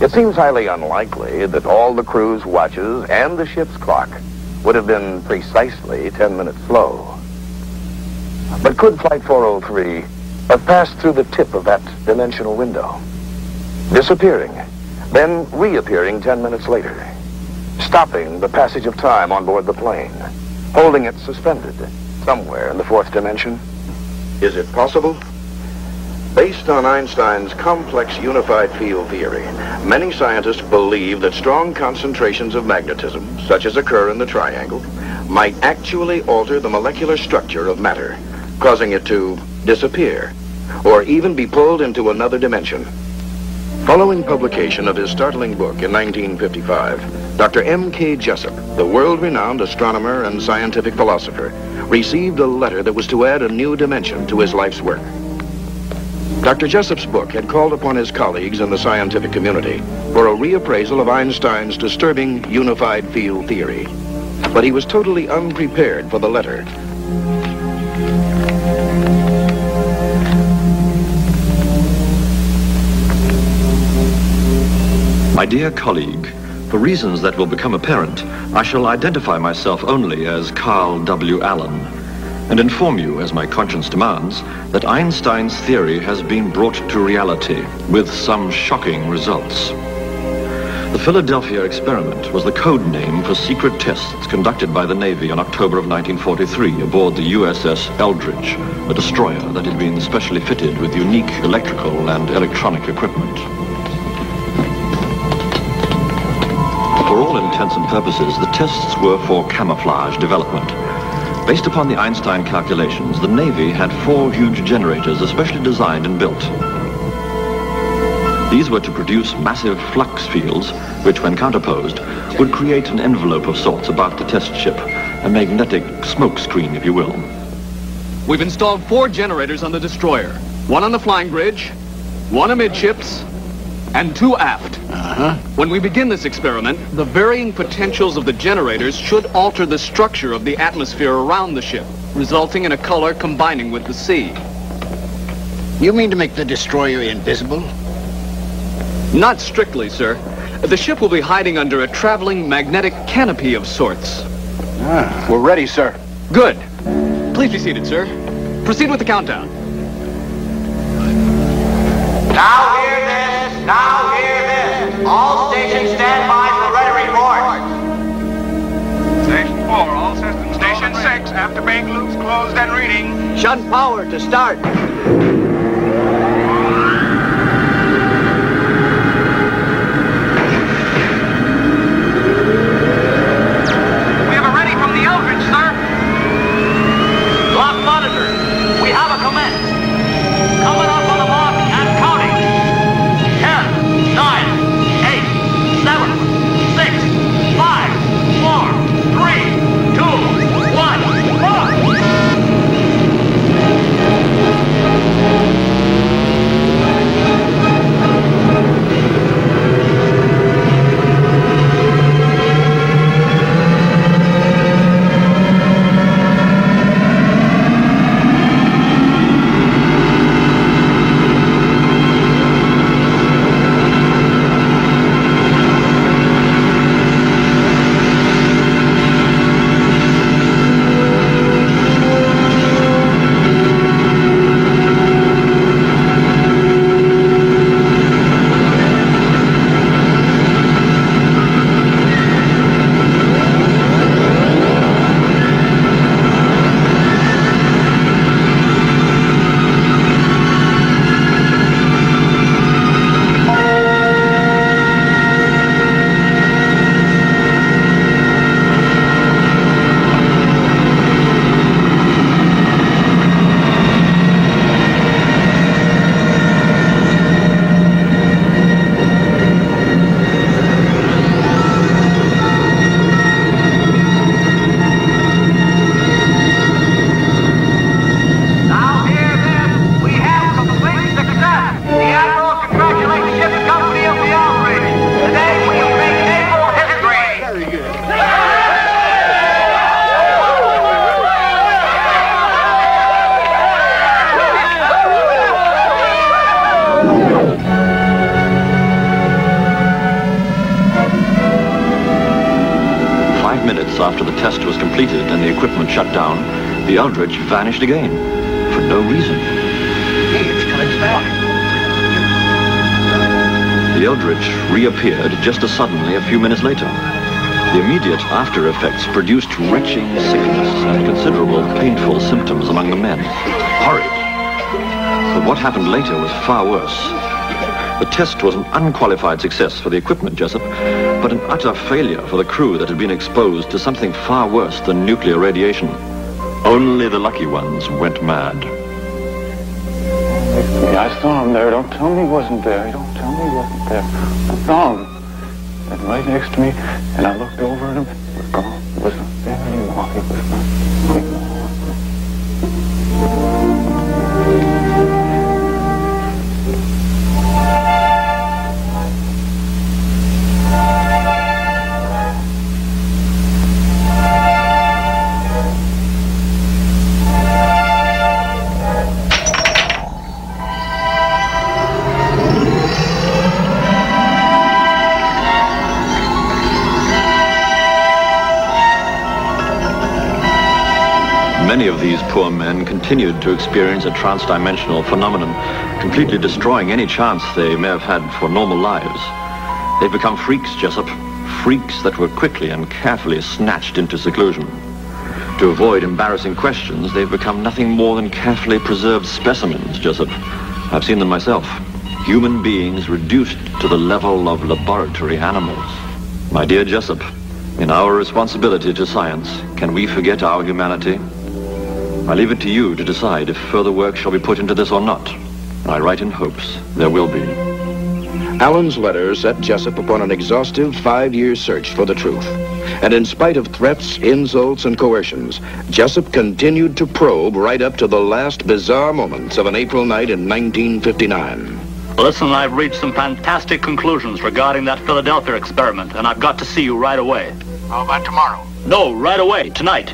It seems highly unlikely that all the crew's watches and the ship's clock would have been precisely 10 minutes slow. But could Flight 403 have passed through the tip of that dimensional window, disappearing then reappearing 10 minutes later, stopping the passage of time on board the plane, holding it suspended somewhere in the fourth dimension? Is it possible? Based on Einstein's complex unified field theory, many scientists believe that strong concentrations of magnetism, such as occur in the triangle, might actually alter the molecular structure of matter, causing it to disappear, or even be pulled into another dimension. Following publication of his startling book in 1955, Dr. M.K. Jessup, the world-renowned astronomer and scientific philosopher, received a letter that was to add a new dimension to his life's work. Dr. Jessup's book had called upon his colleagues in the scientific community for a reappraisal of Einstein's disturbing unified field theory. But he was totally unprepared for the letter. My dear colleague, for reasons that will become apparent, I shall identify myself only as Carl W. Allen, and inform you, as my conscience demands, that Einstein's theory has been brought to reality with some shocking results. The Philadelphia experiment was the code name for secret tests conducted by the Navy in October of 1943 aboard the USS Eldridge, a destroyer that had been specially fitted with unique electrical and electronic equipment. For all intents and purposes, the tests were for camouflage development. Based upon the Einstein calculations, the Navy had 4 huge generators especially designed and built. These were to produce massive flux fields, which, when counterposed, would create an envelope of sorts about the test ship, a magnetic smoke screen, if you will. We've installed 4 generators on the destroyer. 1 on the flying bridge, 1 amidships, and 2 aft. When we begin this experiment, the varying potentials of the generators should alter the structure of the atmosphere around the ship, resulting in a color combining with the sea. You mean to make the destroyer invisible? Not strictly, sir. The ship will be hiding under a traveling magnetic canopy of sorts. We're ready, sir. Good. Please be seated, sir. Proceed with the countdown. Now hear this! Now hear this! All stations stand by for ready report. Station 4, all systems. Station 6, after bank loops closed and reading. Shunt power to start. We have a ready from the Eldridge, sir. Lock monitor. We have a commence. Coming up on the mark and counting. 10, 9, 8, 7, 6, 5, 4, 3, 2, 1, 4. After the test was completed and the equipment shut down, the Eldridge vanished again, for no reason. Hey, it's coming back. The eldritch reappeared just as suddenly a few minutes later. The immediate after effects produced retching sickness and considerable painful symptoms among the men. Horrid. But what happened later was far worse. The test was an unqualified success for the equipment, Jessup, but an utter failure for the crew that had been exposed to something far worse than nuclear radiation. Only the lucky ones went mad. I saw him there. Don't tell me he wasn't there. Don't tell me he wasn't there. I saw him. And right next to me, and I looked over at him. He was gone. He wasn't there anymore. He was not anymore. Many of these poor men continued to experience a trans-dimensional phenomenon, completely destroying any chance they may have had for normal lives. They've become freaks, Jessup, freaks that were quickly and carefully snatched into seclusion. To avoid embarrassing questions, they've become nothing more than carefully preserved specimens, Jessup. I've seen them myself. Human beings reduced to the level of laboratory animals. My dear Jessup, in our responsibility to science, can we forget our humanity? I leave it to you to decide if further work shall be put into this or not. I write in hopes there will be. Allen's letter set Jessup upon an exhaustive 5-year search for the truth. And in spite of threats, insults, and coercions, Jessup continued to probe right up to the last bizarre moments of an April night in 1959. Listen, I've reached some fantastic conclusions regarding that Philadelphia experiment, and I've got to see you right away. How about tomorrow? No, right away, tonight.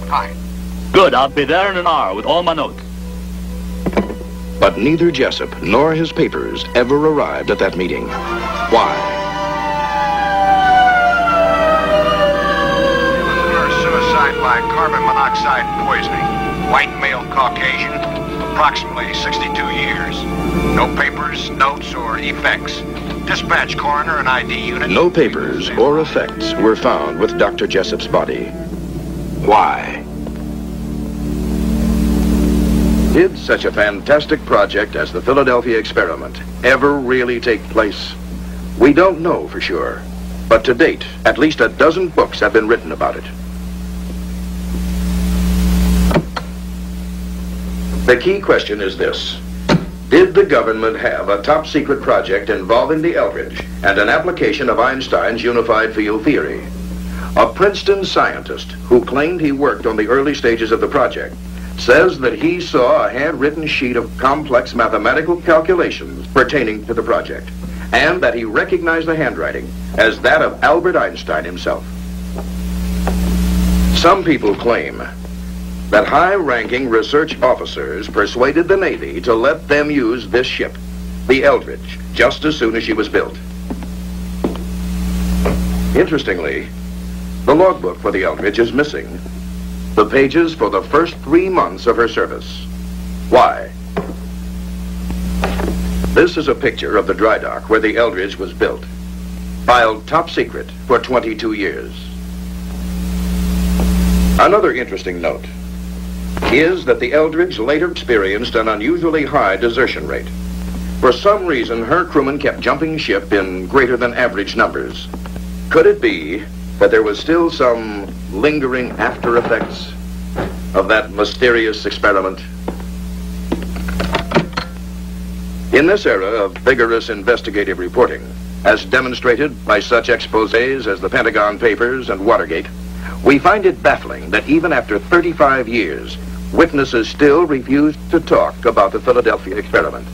Fine. Good, I'll be there in an hour with all my notes. But neither Jessup nor his papers ever arrived at that meeting. Why? Suicide by carbon monoxide poisoning. White male Caucasian, approximately 62 years. No papers, notes, or effects. Dispatch coroner and ID unit. No papers or effects were found with Dr. Jessup's body. Why? Did such a fantastic project as the Philadelphia experiment ever really take place? We don't know for sure, but to date, at least a dozen books have been written about it. The key question is this. Did the government have a top-secret project involving the Eldridge and an application of Einstein's unified field theory? A Princeton scientist who claimed he worked on the early stages of the project says that he saw a handwritten sheet of complex mathematical calculations pertaining to the project, and that he recognized the handwriting as that of Albert Einstein himself. Some people claim that high-ranking research officers persuaded the Navy to let them use this ship, the Eldridge, just as soon as she was built. Interestingly, the logbook for the Eldridge is missing. The pages for the first 3 months of her service. Why? This is a picture of the dry dock where the Eldridge was built, filed top secret for 22 years. Another interesting note is that the Eldridge later experienced an unusually high desertion rate. For some reason, her crewmen kept jumping ship in greater than average numbers. Could it be that there was still some lingering after effects of that mysterious experiment? In this era of vigorous investigative reporting, as demonstrated by such exposés as the Pentagon Papers and Watergate, we find it baffling that even after 35 years, witnesses still refuse to talk about the Philadelphia experiment.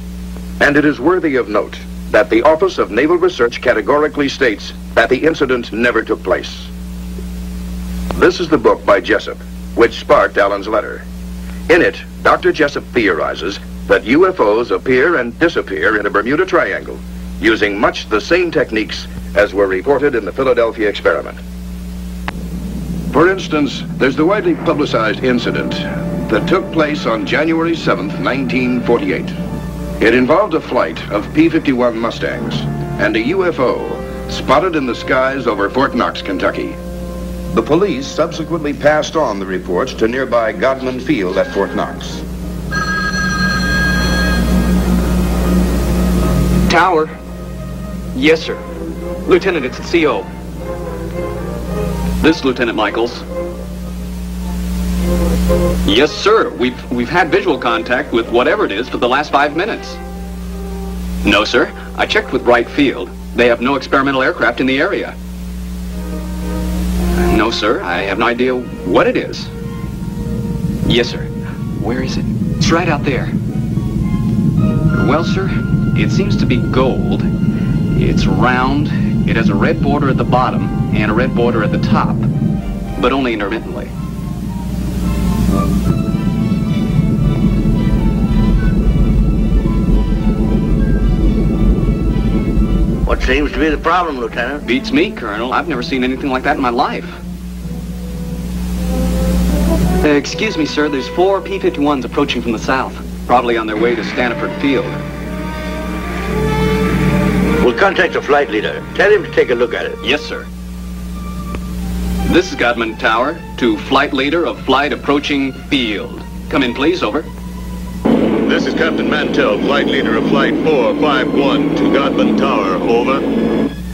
And it is worthy of note that the Office of Naval Research categorically states that the incident never took place. This is the book by Jessup, which sparked Allen's letter. In it, Dr. Jessup theorizes that UFOs appear and disappear in a Bermuda Triangle, using much the same techniques as were reported in the Philadelphia experiment. For instance, there's the widely publicized incident that took place on January 7th, 1948. It involved a flight of P-51 Mustangs. and a UFO spotted in the skies over Fort Knox, Kentucky. The police subsequently passed on the reports to nearby Godman Field at Fort Knox. Tower? Yes, sir. Lieutenant, it's the CO. This Lieutenant Michaels. Yes, sir. We've had visual contact with whatever it is for the last 5 minutes. No, sir. I checked with Wright Field. They have no experimental aircraft in the area. No, sir. I have no idea what it is. Yes, sir. Where is it? It's right out there. Well, sir, it seems to be gold. It's round. It has a red border at the bottom and a red border at the top, but only intermittently. What seems to be the problem, Lieutenant? Beats me, Colonel. I've never seen anything like that in my life. Excuse me, sir. There's 4 P-51s approaching from the south, probably on their way to Stanford Field. We'll contact the flight leader. Tell him to take a look at it. Yes, sir. This is Godman Tower to flight leader of flight approaching field. Come in, please. Over. This is Captain Mantell, flight leader of Flight 451 to Godman Tower. Over.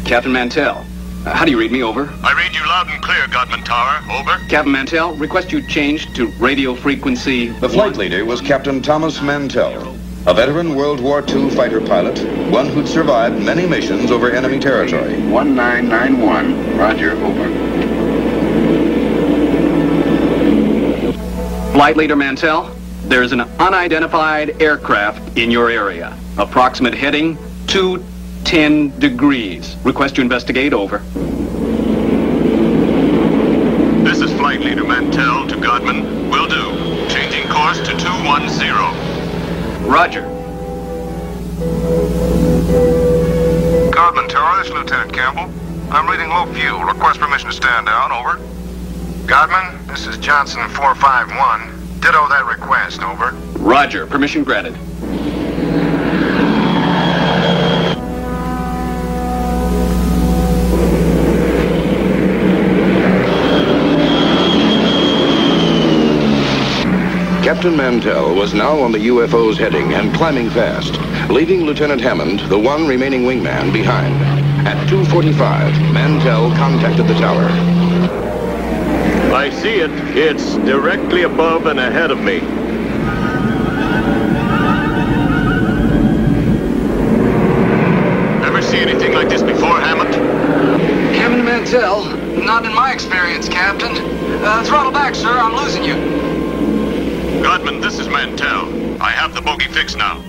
Captain Mantell. How do you read me? Over. I read you loud and clear, Godman Tower. Over. Captain Mantell, request you change to radio frequency. The flight leader was Captain Thomas Mantell, a veteran World War II fighter pilot, one who'd survived many missions over enemy territory. 1991, roger, over. Flight leader Mantell, there is an unidentified aircraft in your area. Approximate heading 210 degrees. Request you investigate. Over. This is flight leader Mantell to Godman. Will do. Changing course to 210. Roger. Godman Tower, this is Lieutenant Campbell. I'm reading low fuel. Request permission to stand down. Over. Godman, this is Johnson 451. Ditto that request. Over. Roger. Permission granted. Captain Mantell was now on the UFO's heading and climbing fast, leaving Lieutenant Hammond, the one remaining wingman, behind. At 2:45, Mantell contacted the tower. I see it. It's directly above and ahead of me. Ever see anything like this before, Hammond? Captain Mantell, not in my experience, Captain. Throttle back, sir. I'm losing you. Godman, this is Mantell. I have the bogey fixed now.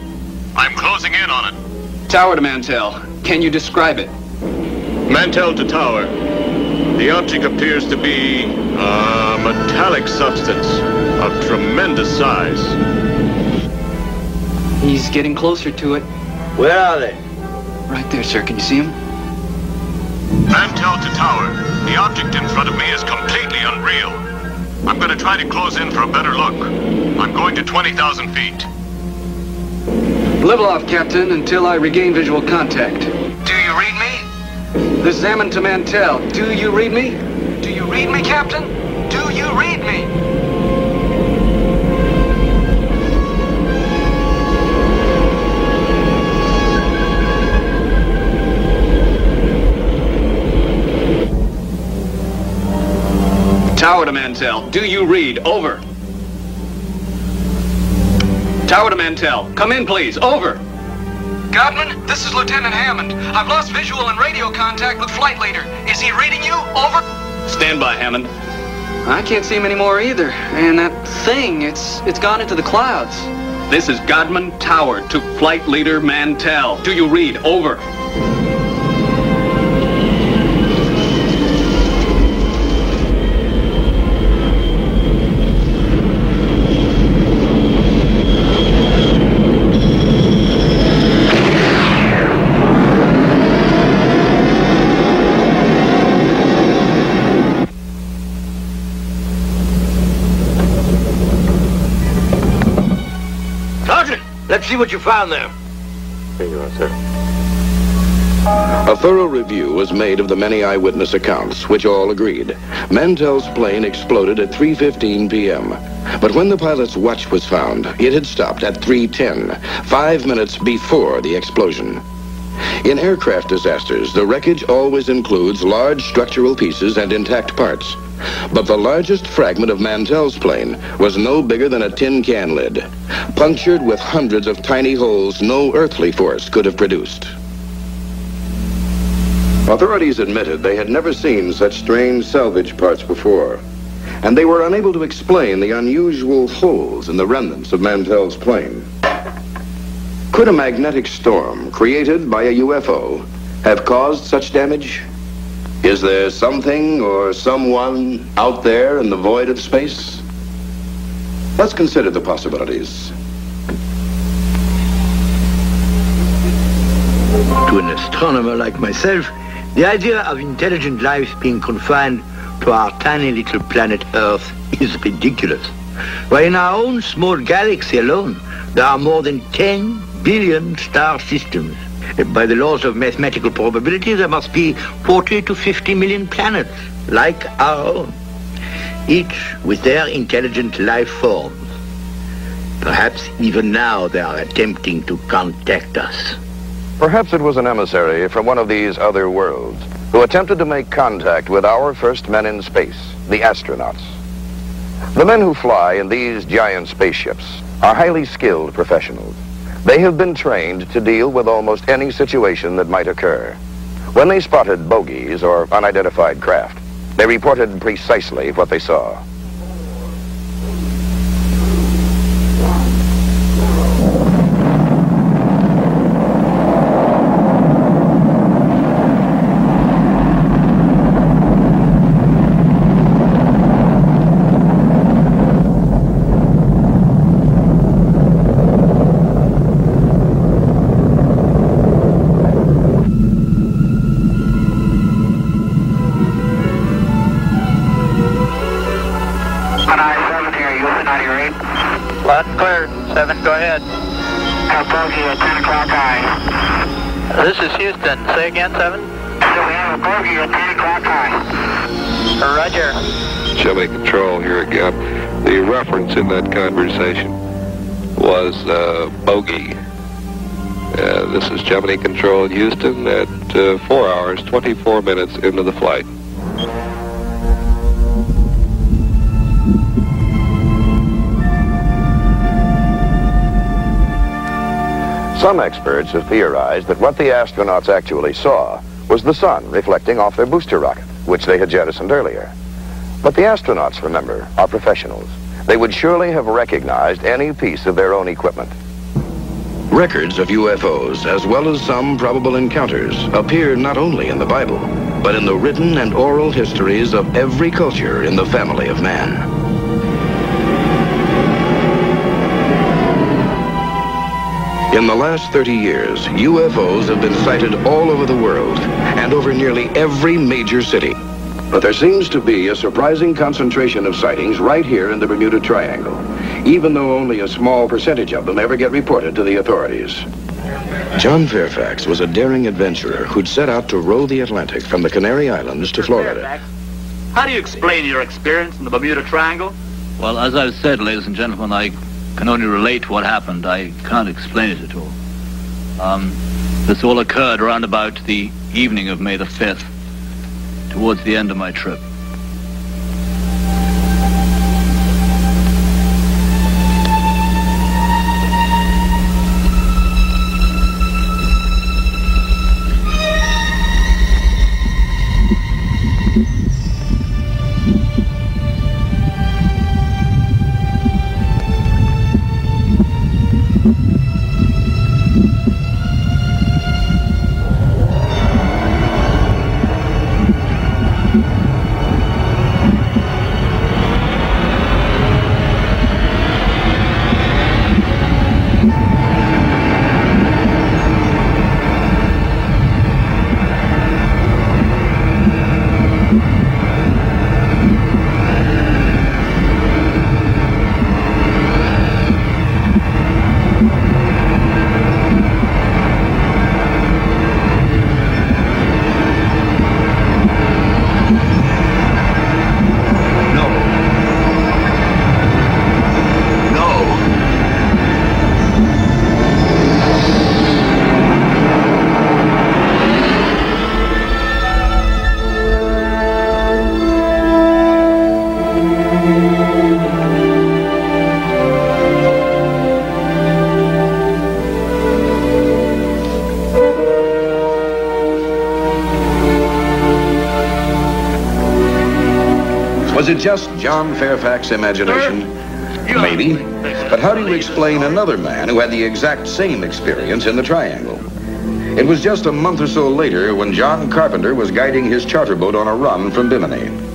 I'm closing in on it. Tower to Mantell. Can you describe it? Mantell to tower. The object appears to be a metallic substance of tremendous size. He's getting closer to it. Where are they? Right there, sir. Can you see him? Mantell to tower. The object in front of me is completely unreal. I'm going to try to close in for a better look. I'm going to 20,000 feet. Level off, Captain, until I regain visual contact. Do you read me? This is Hammond to Mantell. Do you read me? Do you read me, Captain? Do you read me? Tower to Mantell. Do you read? Over. Tower to Mantell. Come in, please. Over. Godman, this is Lieutenant Hammond. I've lost visual and radio contact with flight leader. Is he reading you? Over. Stand by, Hammond. I can't see him anymore either. And that thing, it's gone into the clouds. This is Godman Tower to flight leader Mantell. Do you read? Over. Let's see what you found there. Here you are, sir. A thorough review was made of the many eyewitness accounts, which all agreed. Mantel's plane exploded at 3:15 p.m. But when the pilot's watch was found, it had stopped at 3:10, 5 minutes before the explosion. In aircraft disasters, the wreckage always includes large structural pieces and intact parts. But the largest fragment of Mantel's plane was no bigger than a tin can lid, punctured with hundreds of tiny holes no earthly force could have produced. Authorities admitted they had never seen such strange salvage parts before, and they were unable to explain the unusual holes in the remnants of Mantel's plane. Could a magnetic storm created by a UFO have caused such damage? Is there something or someone out there in the void of space? Let's consider the possibilities. To an astronomer like myself, the idea of intelligent life being confined to our tiny little planet Earth is ridiculous. Why, in our own small galaxy alone, there are more than 10 billion star systems. By the laws of mathematical probability, there must be 40 to 50 million planets, like our own, each with their intelligent life forms. Perhaps even now they are attempting to contact us. Perhaps it was an emissary from one of these other worlds who attempted to make contact with our first men in space, the astronauts. The men who fly in these giant spaceships are highly skilled professionals. They have been trained to deal with almost any situation that might occur. When they spotted bogies or unidentified craft, they reported precisely what they saw. This is Houston. Say again, 7? We have a bogey at 10 o'clock high. Roger. Gemini Control here again. The reference in that conversation was bogey. This is Gemini Control in Houston at 4 hours, 24 minutes into the flight. Some experts have theorized that what the astronauts actually saw was the sun reflecting off their booster rocket, which they had jettisoned earlier. But the astronauts, remember, are professionals. They would surely have recognized any piece of their own equipment. Records of UFOs, as well as some probable encounters, appear not only in the Bible, but in the written and oral histories of every culture in the family of man. In the last 30 years, UFOs have been sighted all over the world and over nearly every major city. But there seems to be a surprising concentration of sightings right here in the Bermuda Triangle, even though only a small percentage of them ever get reported to the authorities. John Fairfax was a daring adventurer who'd set out to row the Atlantic from the Canary Islands to Florida. How do you explain your experience in the Bermuda Triangle? Well, as I've said, ladies and gentlemen, I can only relate what happened. I can't explain it at all. This all occurred around about the evening of May the 5th, towards the end of my trip. Was it just John Fairfax's imagination? Maybe. But how do you explain another man who had the exact same experience in the Triangle? It was just a month or so later when John Carpenter was guiding his charter boat on a run from Bimini.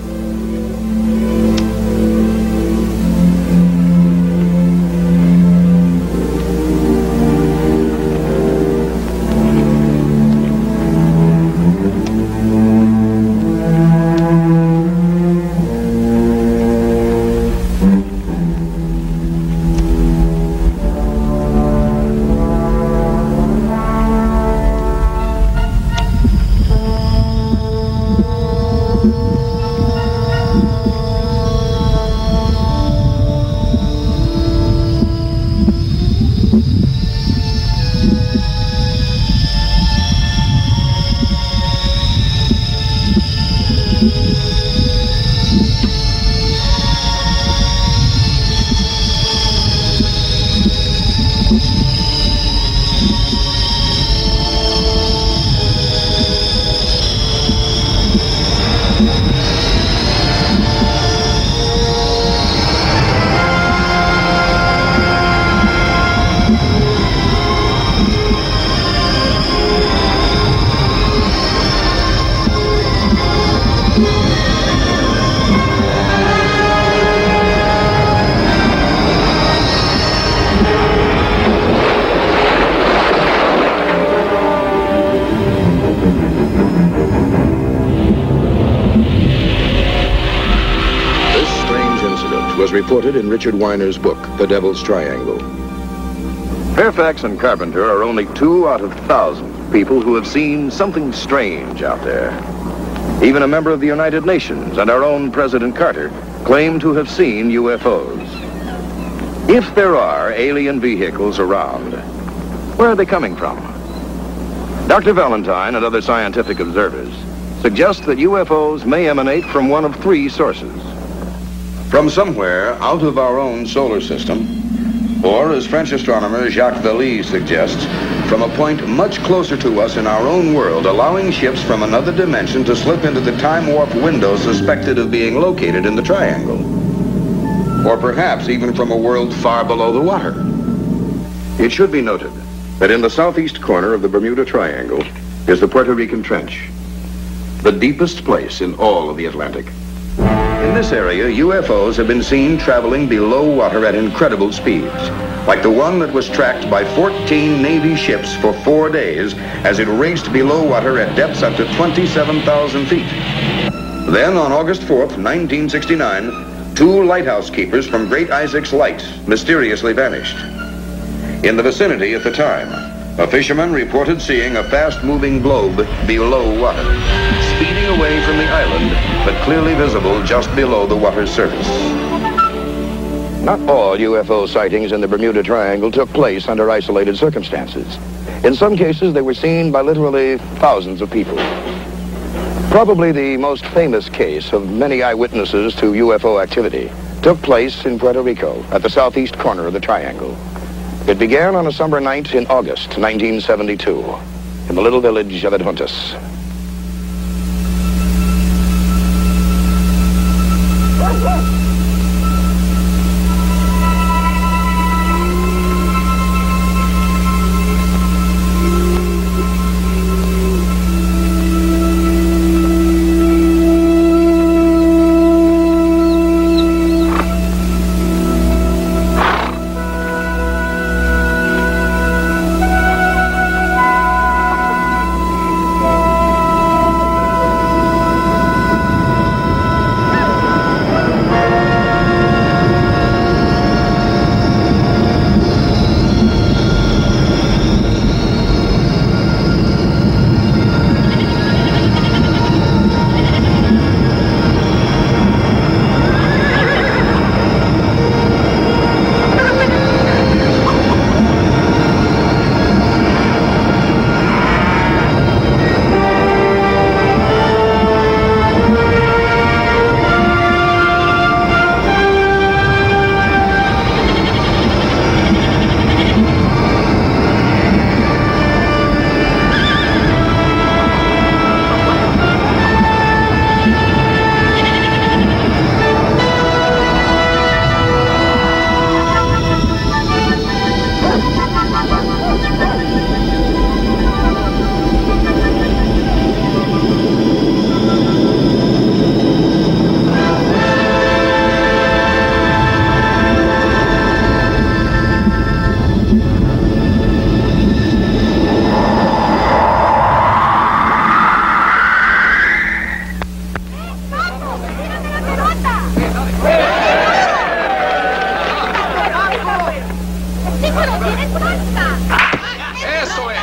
Reported in Richard Weiner's book, The Devil's Triangle. Fairfax and Carpenter are only 2 out of thousands of people who have seen something strange out there. Even a member of the United Nations and our own President Carter claim to have seen UFOs. If there are alien vehicles around, where are they coming from? Dr. Valentine and other scientific observers suggest that UFOs may emanate from one of 3 sources. From somewhere out of our own solar system, or as French astronomer Jacques Vallée suggests, from a point much closer to us in our own world, allowing ships from another dimension to slip into the time warp window suspected of being located in the Triangle. Or perhaps even from a world far below the water. It should be noted that in the southeast corner of the Bermuda Triangle is the Puerto Rican Trench, the deepest place in all of the Atlantic. In this area, UFOs have been seen traveling below water at incredible speeds, like the one that was tracked by 14 Navy ships for 4 days as it raced below water at depths up to 27,000 feet. Then, on August 4th, 1969, 2 lighthouse keepers from Great Isaac's Light mysteriously vanished. In the vicinity at the time, a fisherman reported seeing a fast-moving globe below water, speeding away from the island, but clearly visible just below the water's surface. Not all UFO sightings in the Bermuda Triangle took place under isolated circumstances. In some cases, they were seen by literally thousands of people. Probably the most famous case of many eyewitnesses to UFO activity took place in Puerto Rico, at the southeast corner of the Triangle. It began on a summer night in August 1972, in the little village of Adjuntas. ¡Eso es!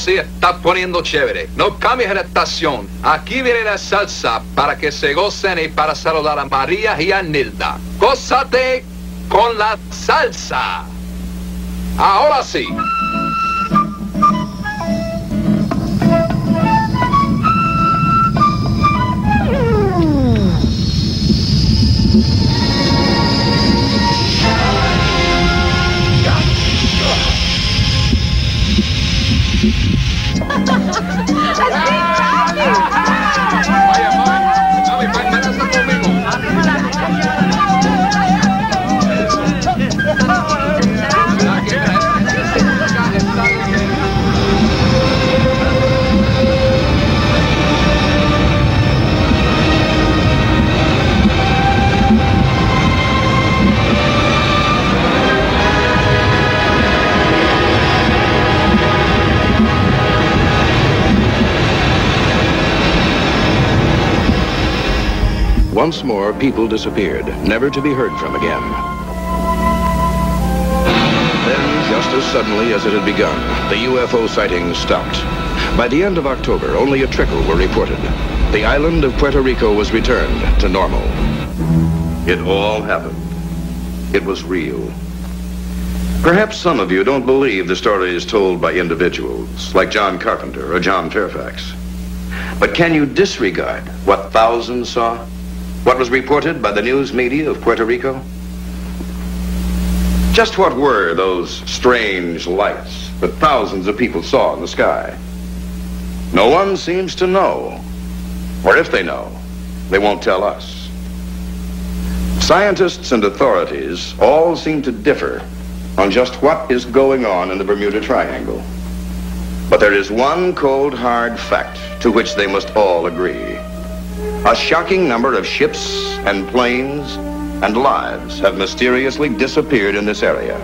Sí, está poniendo chévere. No cambies de estación. Aquí viene la salsa para que se gocen y para saludar a María y a Nilda. Gózate con la salsa. Ahora sí. Once more, people disappeared, never to be heard from again. Then, just as suddenly as it had begun, the UFO sightings stopped. By the end of October, only a trickle were reported. The island of Puerto Rico was returned to normal. It all happened. It was real. Perhaps some of you don't believe the stories told by individuals, like John Carpenter or John Fairfax. But can you disregard what thousands saw? What was reported by the news media of Puerto Rico? Just what were those strange lights that thousands of people saw in the sky? No one seems to know. Or if they know, they won't tell us. Scientists and authorities all seem to differ on just what is going on in the Bermuda Triangle. But there is one cold, hard fact to which they must all agree. A shocking number of ships and planes and lives have mysteriously disappeared in this area,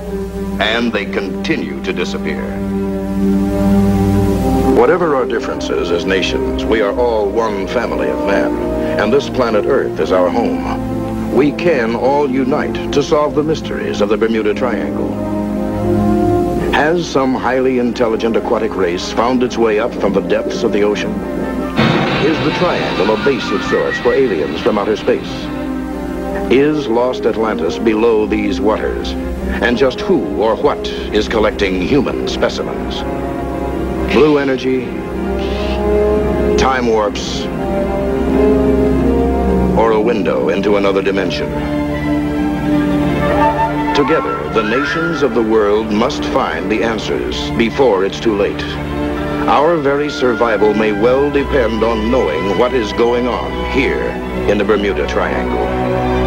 and they continue to disappear. Whatever our differences as nations, we are all one family of man, and this planet Earth is our home. We can all unite to solve the mysteries of the Bermuda Triangle. Has some highly intelligent aquatic race found its way up from the depths of the ocean? Is the triangle a base of sorts for aliens from outer space? Is lost Atlantis below these waters? And just who or what is collecting human specimens? Blue energy, time warps, or a window into another dimension? Together, the nations of the world must find the answers before it's too late. Our very survival may well depend on knowing what is going on here in the Bermuda Triangle.